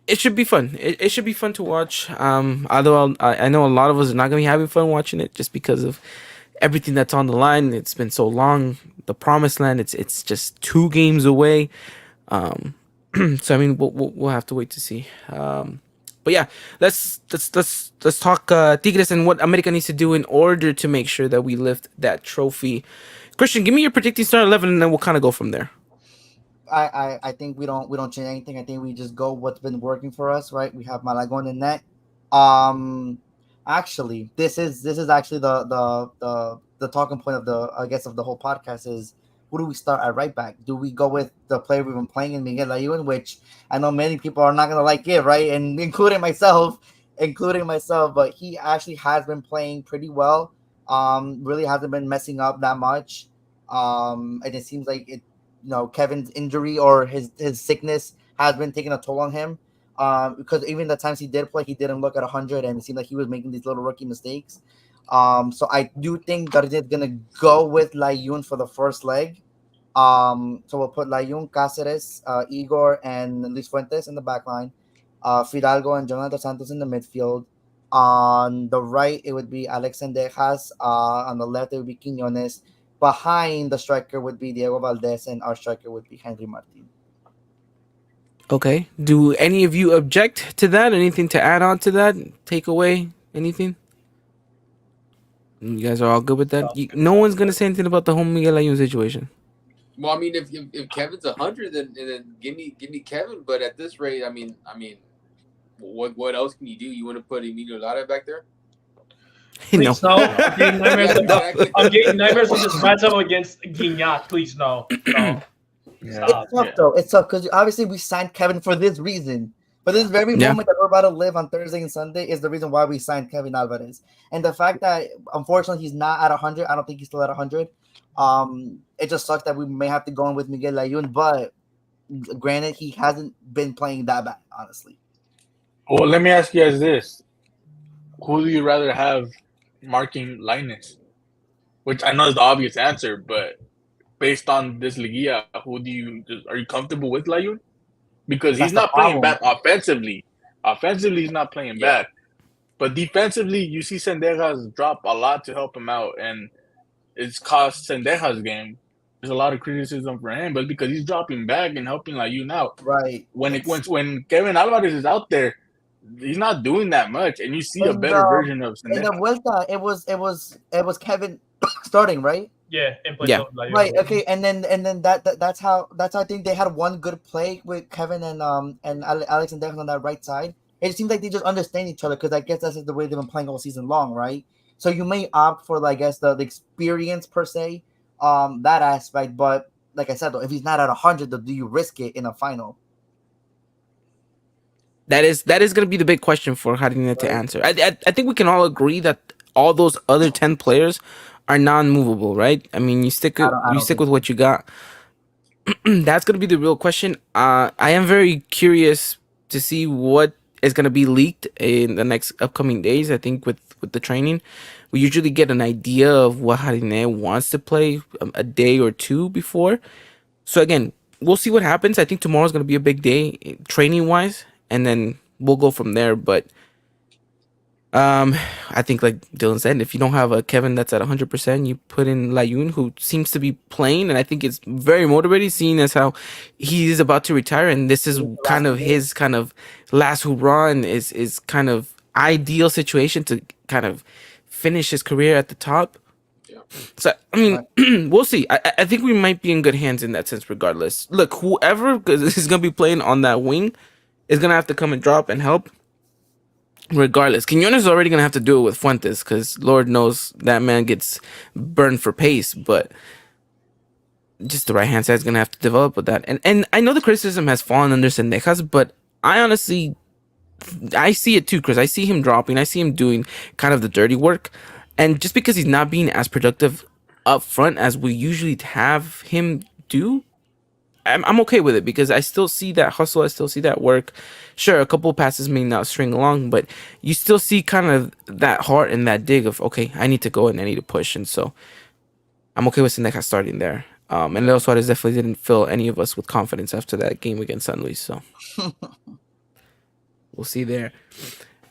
it should be fun. It should be fun to watch. Although I know a lot of us are not going to be having fun watching it just because of everything that's on the line. It's been so long. The promised land. It's just 2 games away. So I mean, we'll have to wait to see. But yeah, let's talk Tigres and what America needs to do in order to make sure that we lift that trophy. Christian, give me your predicting start 11, and then we'll kind of go from there. I think we don't change anything. I think we just go what's been working for us, right? We have Malagon in net. Actually, this is actually the talking point of the whole podcast is who do we start at right back? Do we go with the player we've been playing in Miguel Layun, which I know many people are not gonna like it, right? And including myself, but he actually has been playing pretty well. Really hasn't been messing up that much. And it seems like Kevin's injury or his sickness has been taking a toll on him. Because even the times he did play, he didn't look at 100, and it seemed like he was making these little rookie mistakes. So I do think Gardner is gonna go with Layun for the first leg. So we'll put Layun, Cáceres, Igor, and Luis Fuentes in the back line. Fidalgo and Jonathan Santos in the midfield. On the right, it would be Alex Sendejas. On the left, it would be Quiñones. Behind the striker would be Diego Valdez, and our striker would be Henry Martin. Okay. Do any of you object to that? Anything to add on to that? Take away anything? You guys are all good with that? No one's going to say anything about the whole Miguel Ayun situation. Well, I mean, if Kevin's 100, then give me Kevin. But at this rate, I mean, what else can you do? You want to put Emilio Lara back there? Please, no. I'm getting nightmares of this matchup against Guignat. Please, no. Yeah. It's tough, though. It's tough because obviously we signed Kevin for this reason. But this very moment that we're about to live on Thursday and Sunday is the reason why we signed Kevin Alvarez. And the fact that, unfortunately, he's not at 100. I don't think he's still at 100. It just sucks that we may have to go in with Miguel Layun. But granted, he hasn't been playing that bad, honestly. Well, let me ask you guys this. Who do you rather have marking Linus? Which I know is the obvious answer, but based on this Liguilla, are you comfortable with Layun? Because he's not playing bad offensively. Offensively, he's not playing bad. But defensively, you see Sendejas drop a lot to help him out, and it's cost Sendejas' game. There's a lot of criticism for him, but because he's dropping back and helping Layun out. Right. When Kevin Alvarez is out there, he's not doing that much, and you see a better version of Sendejas. In the Vuelta, it was Kevin starting, right? Yeah, right. Okay, and then that's how I think they had one good play with Kevin and Alex and Declan on that right side. It seems like they just understand each other because I guess that's the way they've been playing all season long, right? So you may opt for, I guess, the experience per se, that aspect. But like I said, though, if he's not at 100, do you risk it in a final? That is going to be the big question for Jardine to answer. I think we can all agree that all those other 10 players are non-movable, right? I mean, you stick with what you got. That's going to be the real question. I am very curious to see what is going to be leaked in the next upcoming days. I think with the training, we usually get an idea of what Jardine wants to play a day or two before. So again, we'll see what happens. I think tomorrow's going to be a big day training-wise, and then we'll go from there. But I think like Dylan said, if you don't have a Kevin that's at 100%, you put in Layun, who seems to be playing, and I think it's very motivating, seeing as how he is about to retire, and this is kind of his kind of last hurrah, and is kind of ideal situation to kind of finish his career at the top. Yeah. So I mean, we'll see. I think we might be in good hands in that sense, regardless. Look, whoever is gonna be playing on that wing is gonna have to come and drop and help. Regardless, Quinones is already gonna have to do it with Fuentes because Lord knows that man gets burned for pace. But just the right hand side is gonna have to develop with that. And I know the criticism has fallen under Sendejas, but I honestly I see it too, Chris. I see him dropping. I see him doing kind of the dirty work, and just because he's not being as productive up front as we usually have him do, I'm okay with it because I still see that hustle. I still see that work. Sure, a couple of passes may not string along, but you still see kind of that heart and that dig of, okay, I need to go and I need to push. And so I'm okay with Sendeja starting there. And Leo Suarez definitely didn't fill any of us with confidence after that game against San Luis. So we'll see there.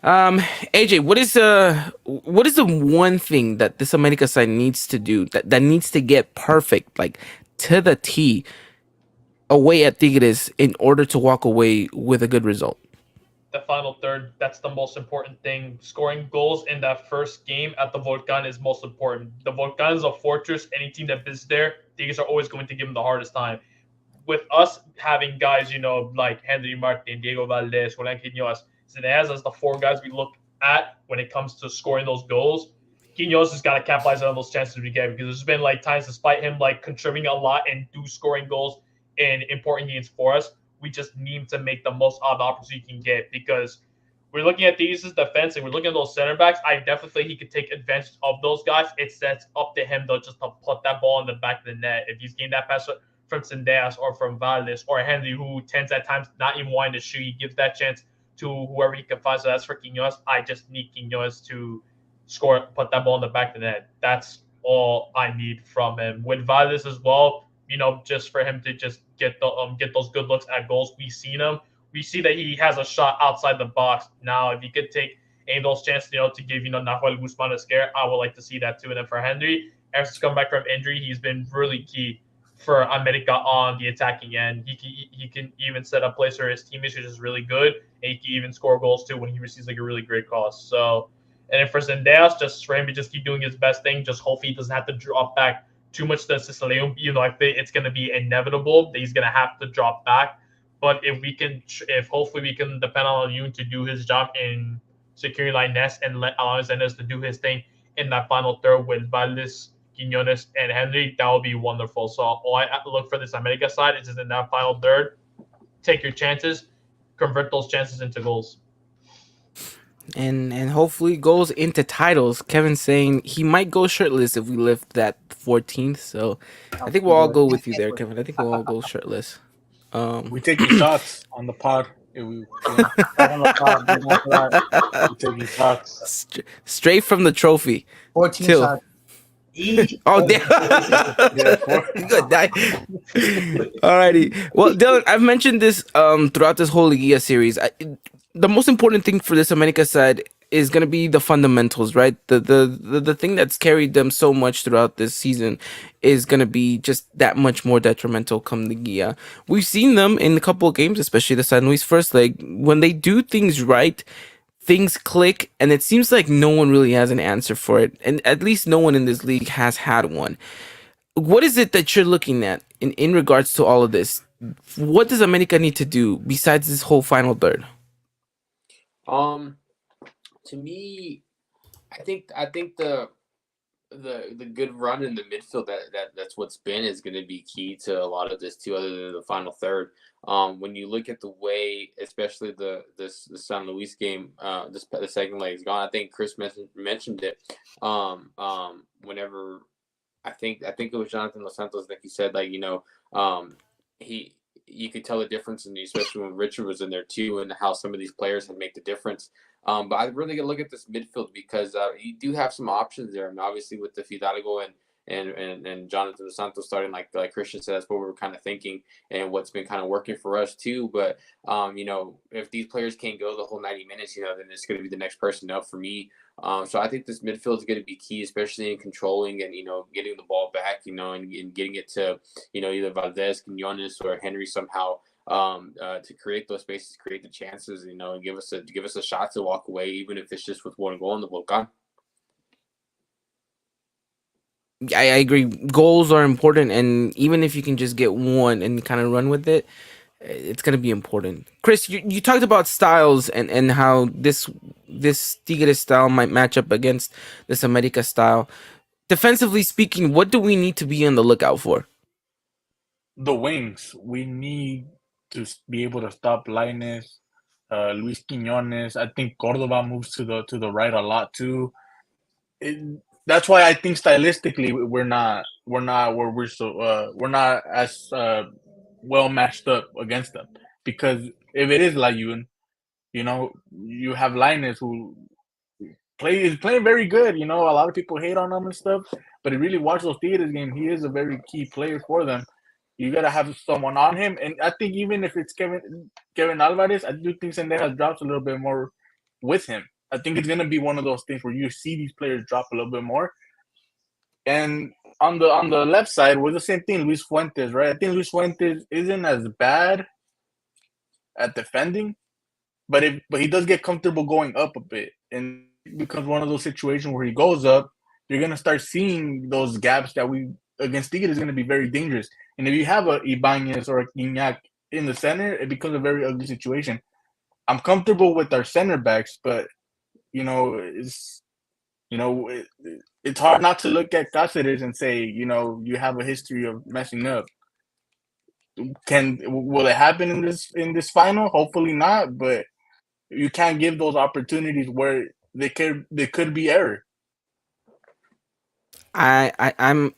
AJ, what is the one thing that this America side needs to do that needs to get perfect, like to the T, away at Tigres in order to walk away with a good result? The final third, that's the most important thing. Scoring goals in that first game at the Volcan is most important. The Volcan is a fortress. Any team that visits there, Tigres are always going to give them the hardest time. With us having guys, like Henry Martin, Diego Valdez, Julian Quinones, Zinez as the four guys we look at when it comes to scoring those goals, Quinones has got to capitalize on those chances we get because there's been like times despite him like contributing a lot and scoring goals in important games for us, we just need to make the most out of the opportunity we can get because we're looking at these as defense and we're looking at those center backs. I definitely think he could take advantage of those guys. It's up to him though, just to put that ball in the back of the net. If he's getting that pass from Sendejas or from Valdez or Henry, who tends at times not even wanting to shoot, he gives that chance to whoever he can find. So that's for Quinones. I just need Quinones to score, put that ball in the back of the net. That's all I need from him. With Valdez as well, just for him to just get those good looks at goals. We see that he has a shot outside the box. Now, if he could take any of those chances, to give Nahuel Guzman a scare, I would like to see that too. And then for Henry, ever since coming back from injury, he's been really key for America on the attacking end. He can even set up plays for his teammates, which is really good, and he can even score goals too when he receives like a really great cross. So, and then for Zendejas, just for him to just keep doing his best thing, just hopefully he doesn't have to drop back too much to Sicilian. I think it's going to be inevitable that he's going to have to drop back. But if hopefully we can depend on Yoon to do his job in securing Linus and let Alexander to do his thing in that final third with Valdez, Quinones, and Henry, that would be wonderful. So all I look for this America side is just in that final third, take your chances, convert those chances into goals. And hopefully goes into titles. Kevin's saying he might go shirtless if we lift that 14th. So I think we'll all go with you there, Kevin. I think we'll all go shirtless. We taking shots on the pod. We taking shots. Straight from the trophy. 14 Till. shots. Oh, damn. Alrighty. Well, Dylan, I've mentioned this throughout this whole Liguilla series. The most important thing for this America side is going to be the fundamentals, right? The thing that's carried them so much throughout this season is going to be just that much more detrimental come Liguilla. We've seen them in a couple of games, especially the San Luis first leg. When they do things right, things click, and it seems like no one really has an answer for it. And at least no one in this league has had one. What is it that you're looking at in regards to all of this? What does America need to do besides this whole final third? To me, I think the good run in the midfield that's what's been is going to be key to a lot of this too, other than the final third. When you look at the way, especially the San Luis game, the second leg is gone. I think Chris mentioned it. Whenever I think it was Jonathan Dos Santos that he said, like, you could tell the difference, and especially when Richard was in there too, and how some of these players had make the difference. But I really gonna look at this midfield because you do have some options there, and obviously with the Fidalgo and Jonathan Dos Santos starting, like Christian said, that's what we were kind of thinking and what's been kind of working for us too. But if these players can't go the whole 90 minutes, then it's going to be the next person up for me. So I think this midfield is going to be key, especially in controlling and getting the ball back, and getting it to either Valdez, Quinones, or Henry somehow. To create those spaces, create the chances, and give us a shot to walk away, even if it's just with one goal in the Volcan. I agree. Goals are important, and even if you can just get one and kind of run with it, it's going to be important. Chris, you talked about styles and how this Tigres style might match up against this America style. Defensively speaking, what do we need to be on the lookout for? The wings. We need to be able to stop Lainez, Luis Quinones. I think Cordova moves to the right a lot too. That's why I think stylistically we're not as well matched up against them, because if it is Layun, you have Linus who is playing very good. A lot of people hate on him and stuff, but if you really watch those Tigres games, he is a very key player for them. You gotta have someone on him, and I think even if it's Kevin Alvarez, I do think Sendejas drops a little bit more with him. I think it's gonna be one of those things where you see these players drop a little bit more. And on the left side, we're the same thing, Luis Fuentes, right? I think Luis Fuentes isn't as bad at defending, but he does get comfortable going up a bit, and it becomes one of those situations where he goes up, you're gonna start seeing those gaps that we against Tigres is gonna be very dangerous. And if you have a Ibanez or a Gignac in the center, it becomes a very ugly situation. I'm comfortable with our center backs, but it's hard not to look at Cáceres and say, you have a history of messing up. Will it happen in this final? Hopefully not, but you can't give those opportunities where they could be error. I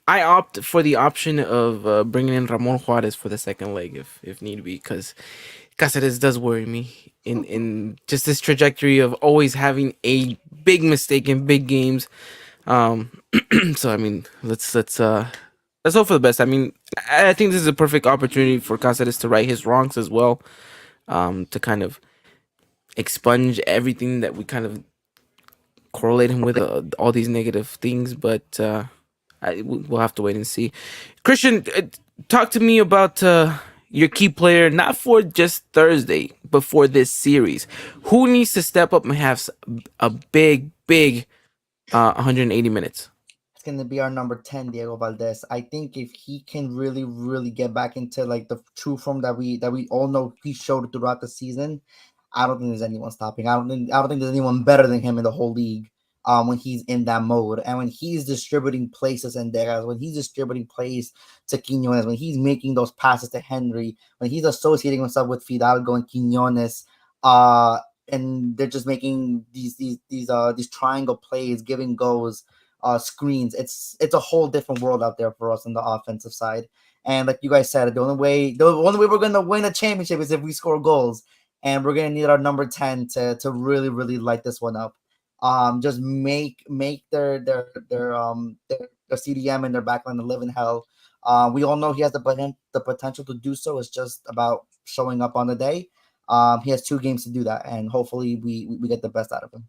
opt for the option of bringing in Ramon Juarez for the second leg if need be, because Cáceres does worry me in just this trajectory of always having a big mistake in big games. So I mean, let's hope for the best. I mean, I think this is a perfect opportunity for Cáceres to right his wrongs as well, to kind of expunge everything that we kind of correlate him with, all these negative things. But we'll have to wait and see. Christian, talk to me about your key player, not for just Thursday, but for this series. Who needs to step up and have a big 180 minutes? It's going to be our number 10, Diego Valdez. I think if he can really, really get back into like the true form that we all know he showed throughout the season, I don't think there's anyone stopping. I don't think there's anyone better than him in the whole league. When he's in that mode, and when he's distributing places and Degas, when he's distributing plays to Quinones, when he's making those passes to Henry, when he's associating himself with Fidalgo and Quinones, and they're just making these triangle plays, giving goals, screens. It's a whole different world out there for us on the offensive side. And like you guys said, the only way we're gonna win a championship is if we score goals, and we're gonna need our number 10 to really, really light this one up. Just make their CDM and their backline to live in hell. We all know he has the potential to do so. It's just about showing up on the day. He has 2 games to do that, and hopefully we get the best out of him.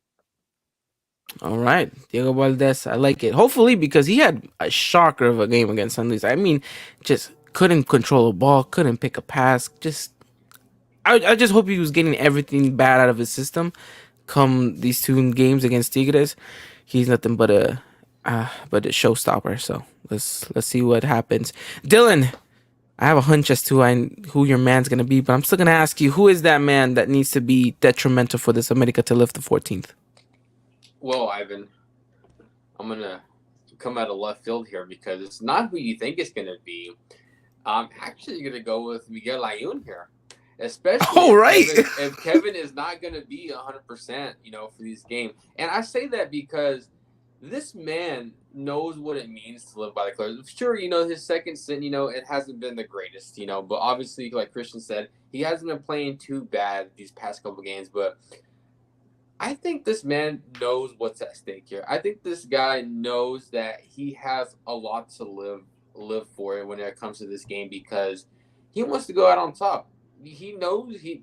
All right, Diego Valdez, I like it. Hopefully, because he had a shocker of a game against San Luis. I mean, just couldn't control a ball, couldn't pick a pass. I just hope he was getting everything bad out of his system. Come these 2 games against Tigres, he's nothing but a showstopper. So let's see what happens. Dylan, I have a hunch as to who your man's gonna be, but I'm still gonna ask you, who is that man that needs to be detrimental for this America to lift the 14th? Well, Ivan, I'm gonna come out of left field here because it's not who you think it's gonna be. I'm actually gonna go with Miguel Layun here. Especially if Kevin is not going to be 100%, for this game. And I say that because this man knows what it means to live by the colors. Sure, his second stint, it hasn't been the greatest, but obviously, like Christian said, he hasn't been playing too bad these past couple games. But I think this man knows what's at stake here. I think this guy knows that he has a lot to live for when it comes to this game because he wants to go out on top. He knows he's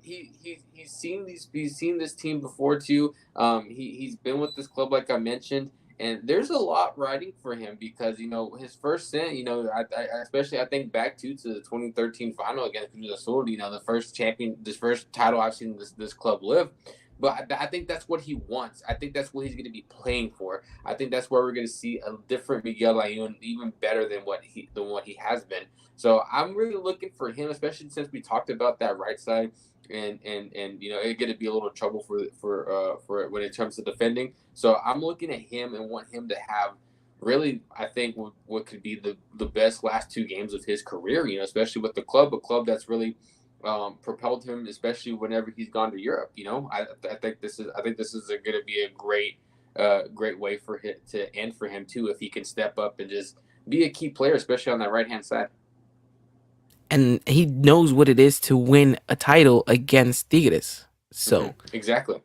seen he's seen this team before too. He's been with this club like I mentioned, and there's a lot riding for him because his first stint. I especially I think back to the 2013 final against Cruz Azul. The this first title I've seen this club live. But I think that's what he wants. I think that's what he's going to be playing for. I think that's where we're going to see a different Miguel Ayun, even better than what he has been. So I'm really looking for him, especially since we talked about that right side, and it's going to be a little trouble for when it comes to defending. So I'm looking at him and want him to have really, I think what could be the best last two games of his career. Especially with the club, a club that's really propelled him, especially whenever he's gone to Europe. I think this is going to be a great way for him to end for him too if he can step up and just be a key player, especially on that right hand side. And he knows what it is to win a title against Tigres. So exactly,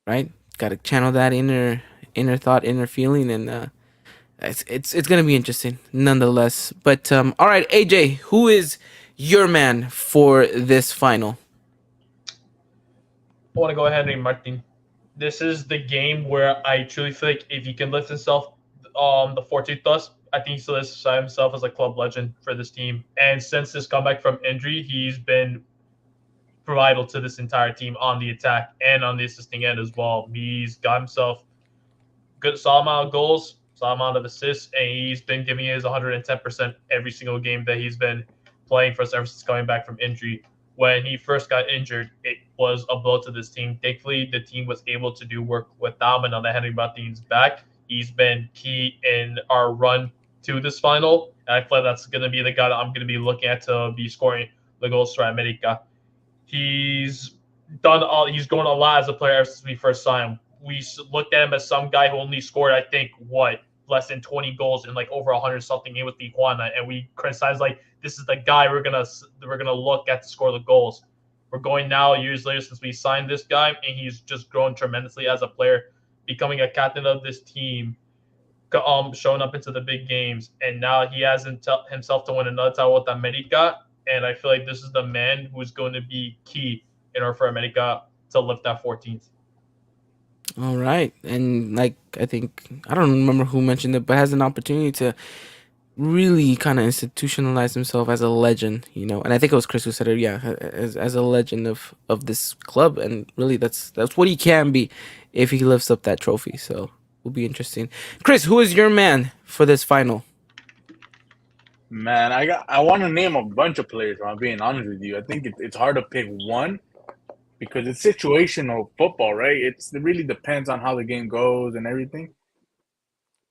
right, got to channel that inner thought, inner feeling, and it's gonna be interesting nonetheless. But all right, AJ, who is your man for this final? I want to go ahead and Martin. This is the game where I truly feel like if he can lift himself the 14th thus, I think he solidifies himself as a club legend for this team. And since his comeback from injury, he's been vital to this entire team on the attack and on the assisting end as well. He's got himself good solid amount of goals, solid amount of assists, and he's been giving his 110% every single game that he's been playing for us ever since coming back from injury. When he first got injured, it was a blow to this team. Thankfully, the team was able to do work without him, and now that Henry Martin's back, he's been key in our run to this final. And I feel like that's going to be the guy that I'm going to be looking at to be scoring the goals for America. He's he's grown a lot as a player ever since we first signed him. We looked at him as some guy who only scored, I think, less than 20 goals in like over 100 something game with Tijuana, and we criticized like this is the guy we're gonna look at to score the goals. We're going now years later since we signed this guy, and he's just grown tremendously as a player, becoming a captain of this team, showing up into the big games, and now he has himself to win another title with America. And I feel like this is the man who's going to be key in order for America to lift that 14th. All right, and like I think I don't remember who mentioned it, but has an opportunity to really kind of institutionalize himself as a legend, and I think it was Chris who said it. Yeah, as a legend of this club, and really that's what he can be if he lifts up that trophy. So will be interesting. Chris, who is your man for this final? Man, I want to name a bunch of players. If I'm being honest with you, I think it's hard to pick one because it's situational football, right? It really depends on how the game goes and everything.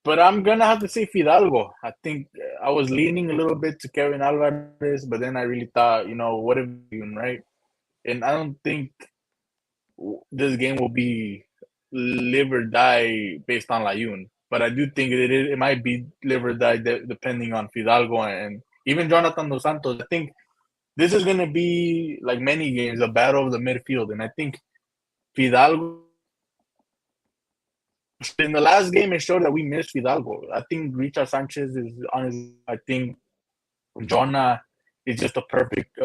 But I'm gonna have to say Fidalgo. I think I was leaning a little bit to Kevin Alvarez, but then I really thought, what if right? And I don't think this game will be live or die based on Layun. But I do think it might be live or die depending on Fidalgo and even Jonathan Dos Santos. I think this is going to be, like many games, a battle of the midfield. And I think Fidalgo, in the last game, it showed that we missed Fidalgo. I think Richard Sanchez is on his, I think Jonah is just a perfect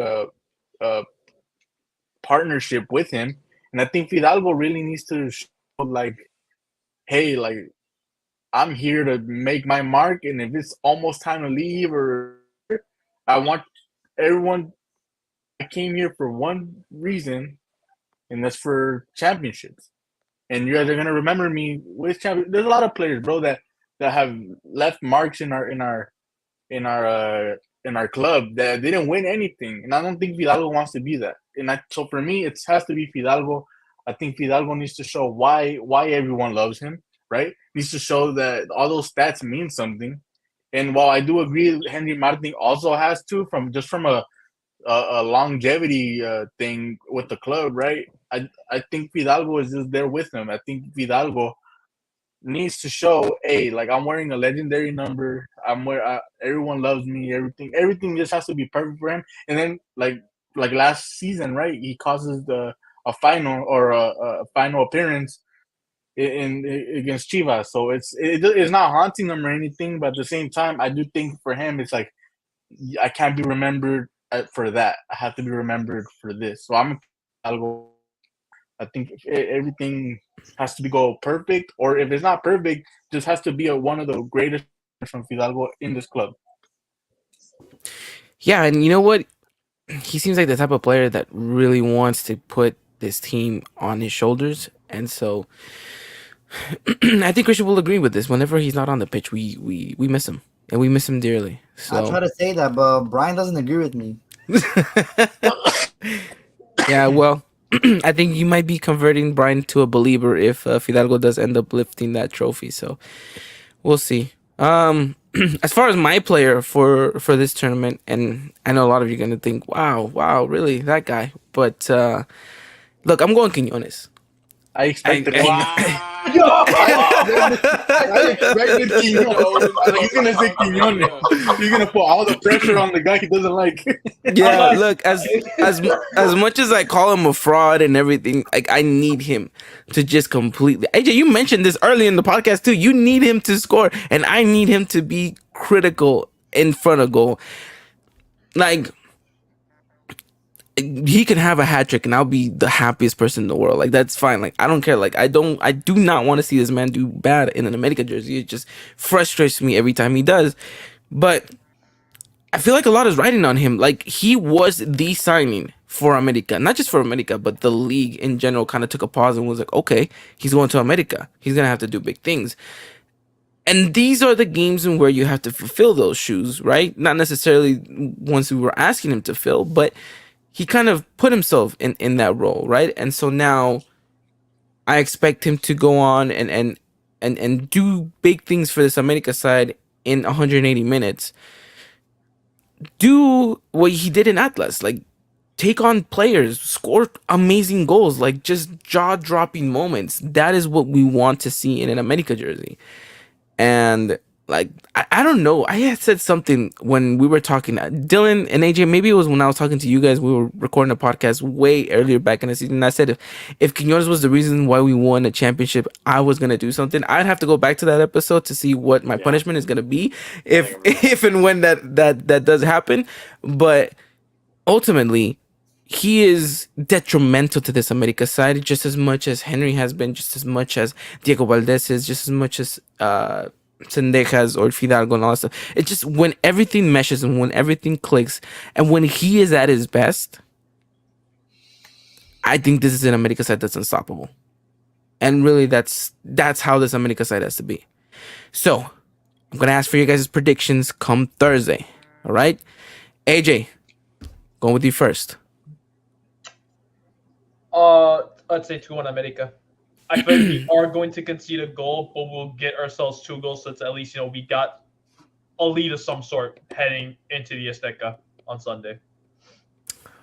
partnership with him. And I think Fidalgo really needs to show, like, hey, like, I'm here to make my mark, and if it's almost time to leave, or I want everyone. I came here for one reason, and that's for championships. And you guys are gonna remember me with champions. There's a lot of players, bro, that have left marks in our club that didn't win anything, and I don't think Fidalgo wants to be that. So for me, it has to be Fidalgo. I think Fidalgo needs to show why everyone loves him, right? Needs to show that all those stats mean something. And while I do agree, Henry Martin also has to from a longevity thing with the club, right? I think Fidalgo is just there with him. I think Fidalgo needs to show, hey, like, I'm wearing a legendary number. Everyone loves me. Everything just has to be perfect for him. And then like last season, right? He causes a final or a final appearance against Chivas. So it's not haunting him or anything, but at the same time, I do think for him, it's like I can't be remembered for that. I have to be remembered for this. So I'll go. I think everything has to be go perfect, or if it's not perfect, just has to be one of the greatest from Fidalgo in this club. Yeah, and you know what? He seems like the type of player that really wants to put this team on his shoulders, and so I think Christian will agree with this. Whenever he's not on the pitch, we miss him, and we miss him dearly. I try So to say that, but Brian doesn't agree with me. yeah, well, I think you might be converting Brian to a believer if Fidalgo does end up lifting that trophy. So we'll see. As far as my player for this tournament, and I know a lot of you are gonna think, wow, really that guy. But look, I'm going Quinones. I expected it. Wow. I expected Quiñones. He's gonna say Quiñones. He's gonna put all the pressure on the guy he doesn't like. Yeah, look, as much as I call him a fraud and everything, like I need him to just completely. AJ, you mentioned this early in the podcast too. You need him to score, and I need him to be critical in front of goal. Like he can have a hat trick, and I'll be the happiest person in the world. Like that's fine. Like I don't care. Like I do not want to see this man do bad in an America jersey. It just frustrates me every time he does. But I feel like a lot is riding on him. Like he was the signing for America, not just for America, but the league in general kind of took a pause and was like, okay, he's going to America. He's gonna have to do big things. And these are the games in where you have to fulfill those shoes, right? Not necessarily ones we were asking him to fill, but he kind of put himself in that role, right? And so now I expect him to go on and do big things for this America side in 180 minutes. Do what he did in Atlas, like take on players, score amazing goals, like just jaw-dropping moments. That is what we want to see in an America jersey. And like I don't know, I had said something when we were talking, Dylan and AJ, maybe it was when I was talking to you guys. We were recording a podcast way earlier back in the season, and I said if Quinones was the reason why we won a championship, I was gonna do something. I'd have to go back to that episode to see what my punishment is gonna be if and when that does happen. But ultimately, he is detrimental to this America side just as much as Henry has been, just as much as Diego Valdez is, just as much as Sendejas or Fidalgo and all that stuff. It's just when everything meshes and when everything clicks and when he is at his best, I think this is an America side that's unstoppable. And really that's how this America side has to be. So I'm gonna ask for you guys' predictions come Thursday. All right, AJ, going with you first. I'd say 2-1 America. I feel like we are going to concede a goal, but we'll get ourselves 2 goals, so it's at least we got a lead of some sort heading into the Azteca on Sunday.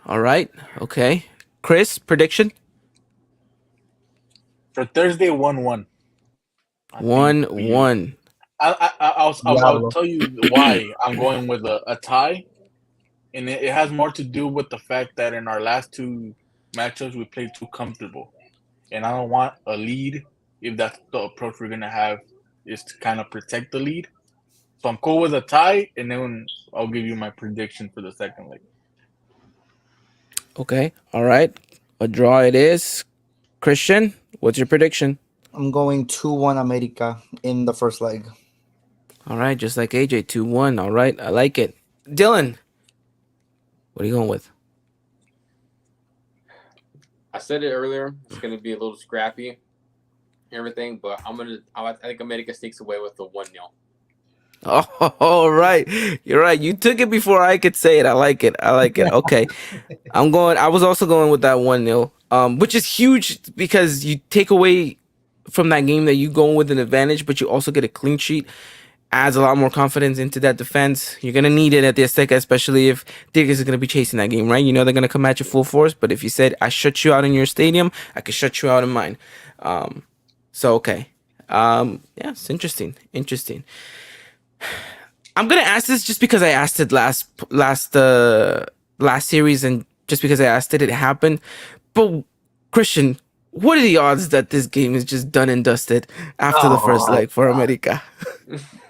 All right. Okay. Chris, prediction? For Thursday, 1-1. 1-1. I'll tell you why I'm going with a tie, and it has more to do with the fact that in our last 2 matchups we played too comfortable, and I don't want a lead if that's the approach we're gonna have, is to kind of protect the lead. So I'm cool with a tie, and then I'll give you my prediction for the second leg. Okay. All right. A draw it is. Christian, what's your prediction? I'm going 2-1 America in the first leg. All right, just like AJ, 2-1. All right, I like it. Dylan, what are you going with? I said it earlier. It's going to be a little scrappy, and everything, but I think America sneaks away with the 1-0. Oh, all right. You're right. You took it before I could say it. I like it. Okay. I was also going with that 1-0, which is huge because you take away from that game that you go with an advantage, but you also get a clean sheet. Adds a lot more confidence into that defense. You're going to need it at the Azteca, especially if Tigres is going to be chasing that game, right? You know they're going to come at you full force, but if you said, I shut you out in your stadium, I could shut you out in mine. Okay. Yeah, it's interesting. I'm going to ask this just because I asked it last series, and just because I asked it happened. But Christian, what are the odds that this game is just done and dusted after the first leg for America?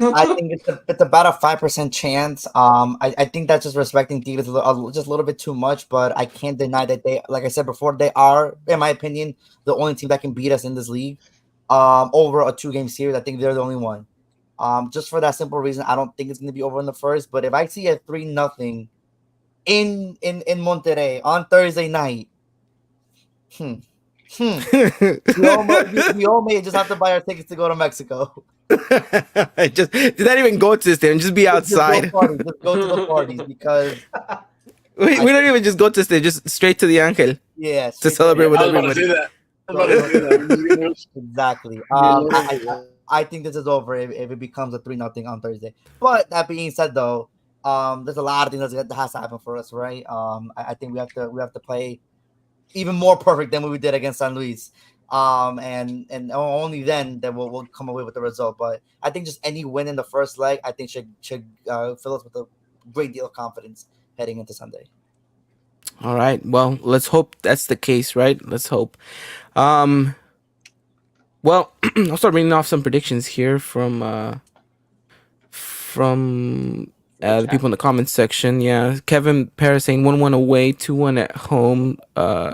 I think it's about a 5% chance. I think that's just respecting Tigres just a little bit too much, but I can't deny that they, like I said before, they are, in my opinion, the only team that can beat us in this league. Over a 2-game series, I think they're the only one. Just for that simple reason, I don't think it's going to be over in the first. But if I see a 3-0 in Monterrey on Thursday night, we all may just have to buy our tickets to go to Mexico. Just did not even go to the stadium, just be outside. Just go to the parties because we don't even just go to the stadium, just straight to the Angel. Yeah, to celebrate with I was about to everybody. say that. I was about to say that. Exactly. I think this is over if it becomes a 3-0 on Thursday. But that being said, though, there's a lot of things that has to happen for us, right? I think we have to play even more perfect than what we did against San Luis. And only then that we'll come away with the result. But I think just any win in the first leg, I think should fill us with a great deal of confidence heading into Sunday. All right. Well, let's hope that's the case, right? Let's hope. Well, I'll start reading off some predictions here from the people in the comments section. Yeah, Kevin Perez saying 1-1 away, 2-1 at home.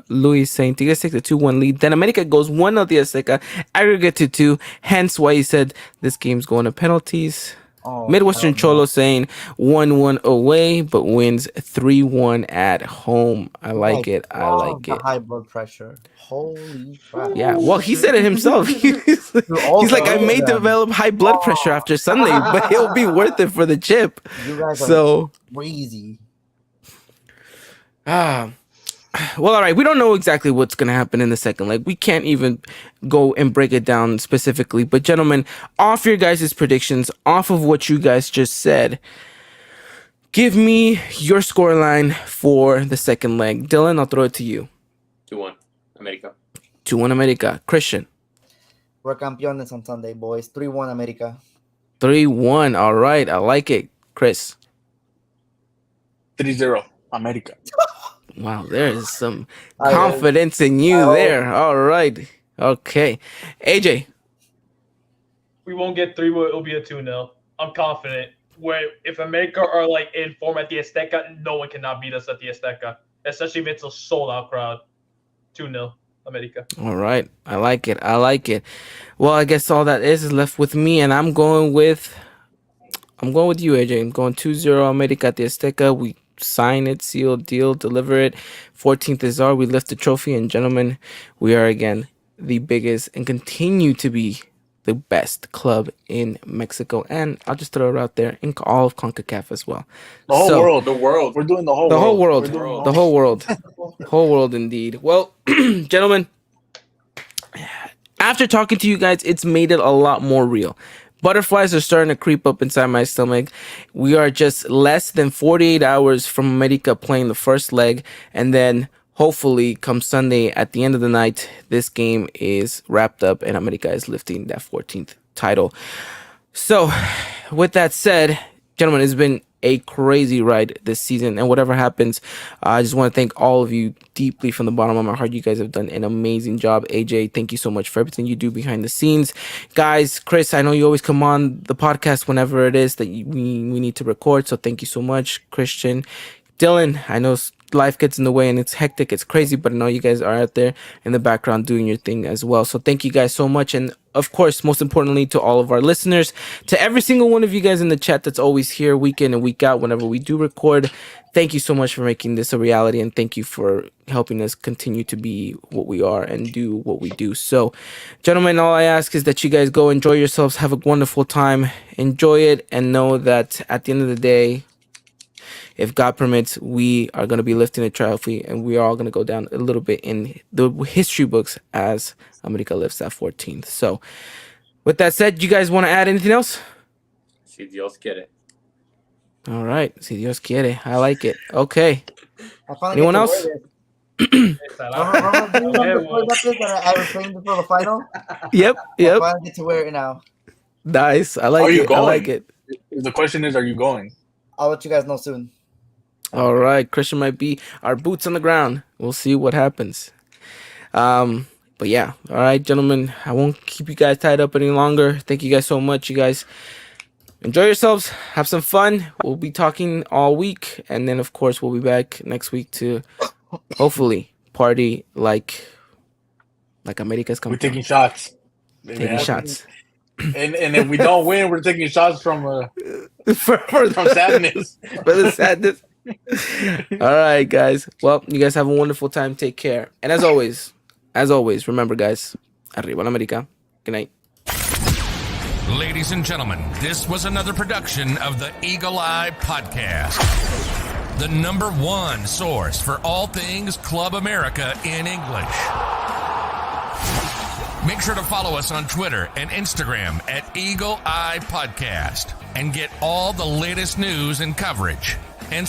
Luis saying Tigres take the 2-1 lead. Then America goes 1-0 the Azteca, aggregate to 2. Hence why he said this game's going to penalties. Midwestern Cholo saying 1-1 away, but wins 3-1 at home. I like it. I like it. High blood pressure. Holy crap. Yeah, well, he said it himself. He's like, I may develop high blood pressure after Sunday, but it'll be worth it for the chip. You guys are crazy. Well, all right. We don't know exactly what's going to happen in the second leg. We can't even go and break it down specifically. But, gentlemen, off your guys' predictions, off of what you guys just said, give me your scoreline for the second leg. Dylan, I'll throw it to you. 2-1, America. 2-1, America. Christian. We're campeones on Sunday, boys. 3-1, America. 3-1. All right. I like it. Chris. 3-0, America. Wow, there is some confidence in you there. All right. Okay. AJ. We won't get 3, but it'll be a 2-0. I'm confident. Where if America are like in form at the Azteca, no one cannot beat us at the Azteca, especially if it's a sold-out crowd. 2-0, America. All right. I like it. I like it. Well, I guess all that is left with me, and I'm going with you, AJ. I'm going 2-0 America at the Azteca. We sign it, seal, deal, deliver it. 14th is our. We lift the trophy, and gentlemen, we are again the biggest and continue to be the best club in Mexico. And I'll just throw it out there in all of CONCACAF as well. The whole world. The world. We're doing the whole world. The whole world. Whole world indeed. Well, gentlemen, after talking to you guys, it's made it a lot more real. Butterflies are starting to creep up inside my stomach. We are just less than 48 hours from America playing the first leg. And then hopefully come Sunday at the end of the night, this game is wrapped up and America is lifting that 14th title. So with that said, gentlemen, it's been a crazy ride this season, and whatever happens, I just want to thank all of you deeply from the bottom of my heart. You guys have done an amazing job. AJ, thank you so much for everything you do behind the scenes. Guys, Chris, I know you always come on the podcast whenever it is that we need to record, so thank you so much. Christian, Dylan, I know life gets in the way and it's hectic, it's crazy, but I know you guys are out there in the background doing your thing as well. So thank you guys so much. And of course, most importantly, to all of our listeners, to every single one of you guys in the chat that's always here week in and week out whenever we do record, thank you so much for making this a reality, and thank you for helping us continue to be what we are and do what we do. So gentlemen, all I ask is that you guys go enjoy yourselves, have a wonderful time, enjoy it, and know that at the end of the day, if God permits, we are going to be lifting a trophy, and we are all going to go down a little bit in the history books as America lifts that 14th. So with that said, you guys want to add anything else? Si Dios quiere. All right. Si Dios quiere. I like it. Okay. Anyone else? I was playing before the final. Yep. I finally get to wear it now. Nice. I like it. I like it. The question is, are you going? I'll let you guys know soon. All right. Christian might be our boots on the ground. We'll see what happens. But But yeah, all right, gentlemen, I won't keep you guys tied up any longer. Thank you guys so much. You guys enjoy yourselves. Have some fun. We'll be talking all week. And then, of course, we'll be back next week to hopefully party like America's come. We're taking shots. Taking shots. And if we don't win, we're taking shots from from sadness. For the sadness. All right, guys. Well, you guys have a wonderful time. Take care. And as always, remember, guys, arriba la America. Good night. Ladies and gentlemen, this was another production of the Eagle Eye Podcast, the #1 source for all things Club America in English. Make sure to follow us on Twitter and Instagram at Eagle Eye Podcast and get all the latest news and coverage. And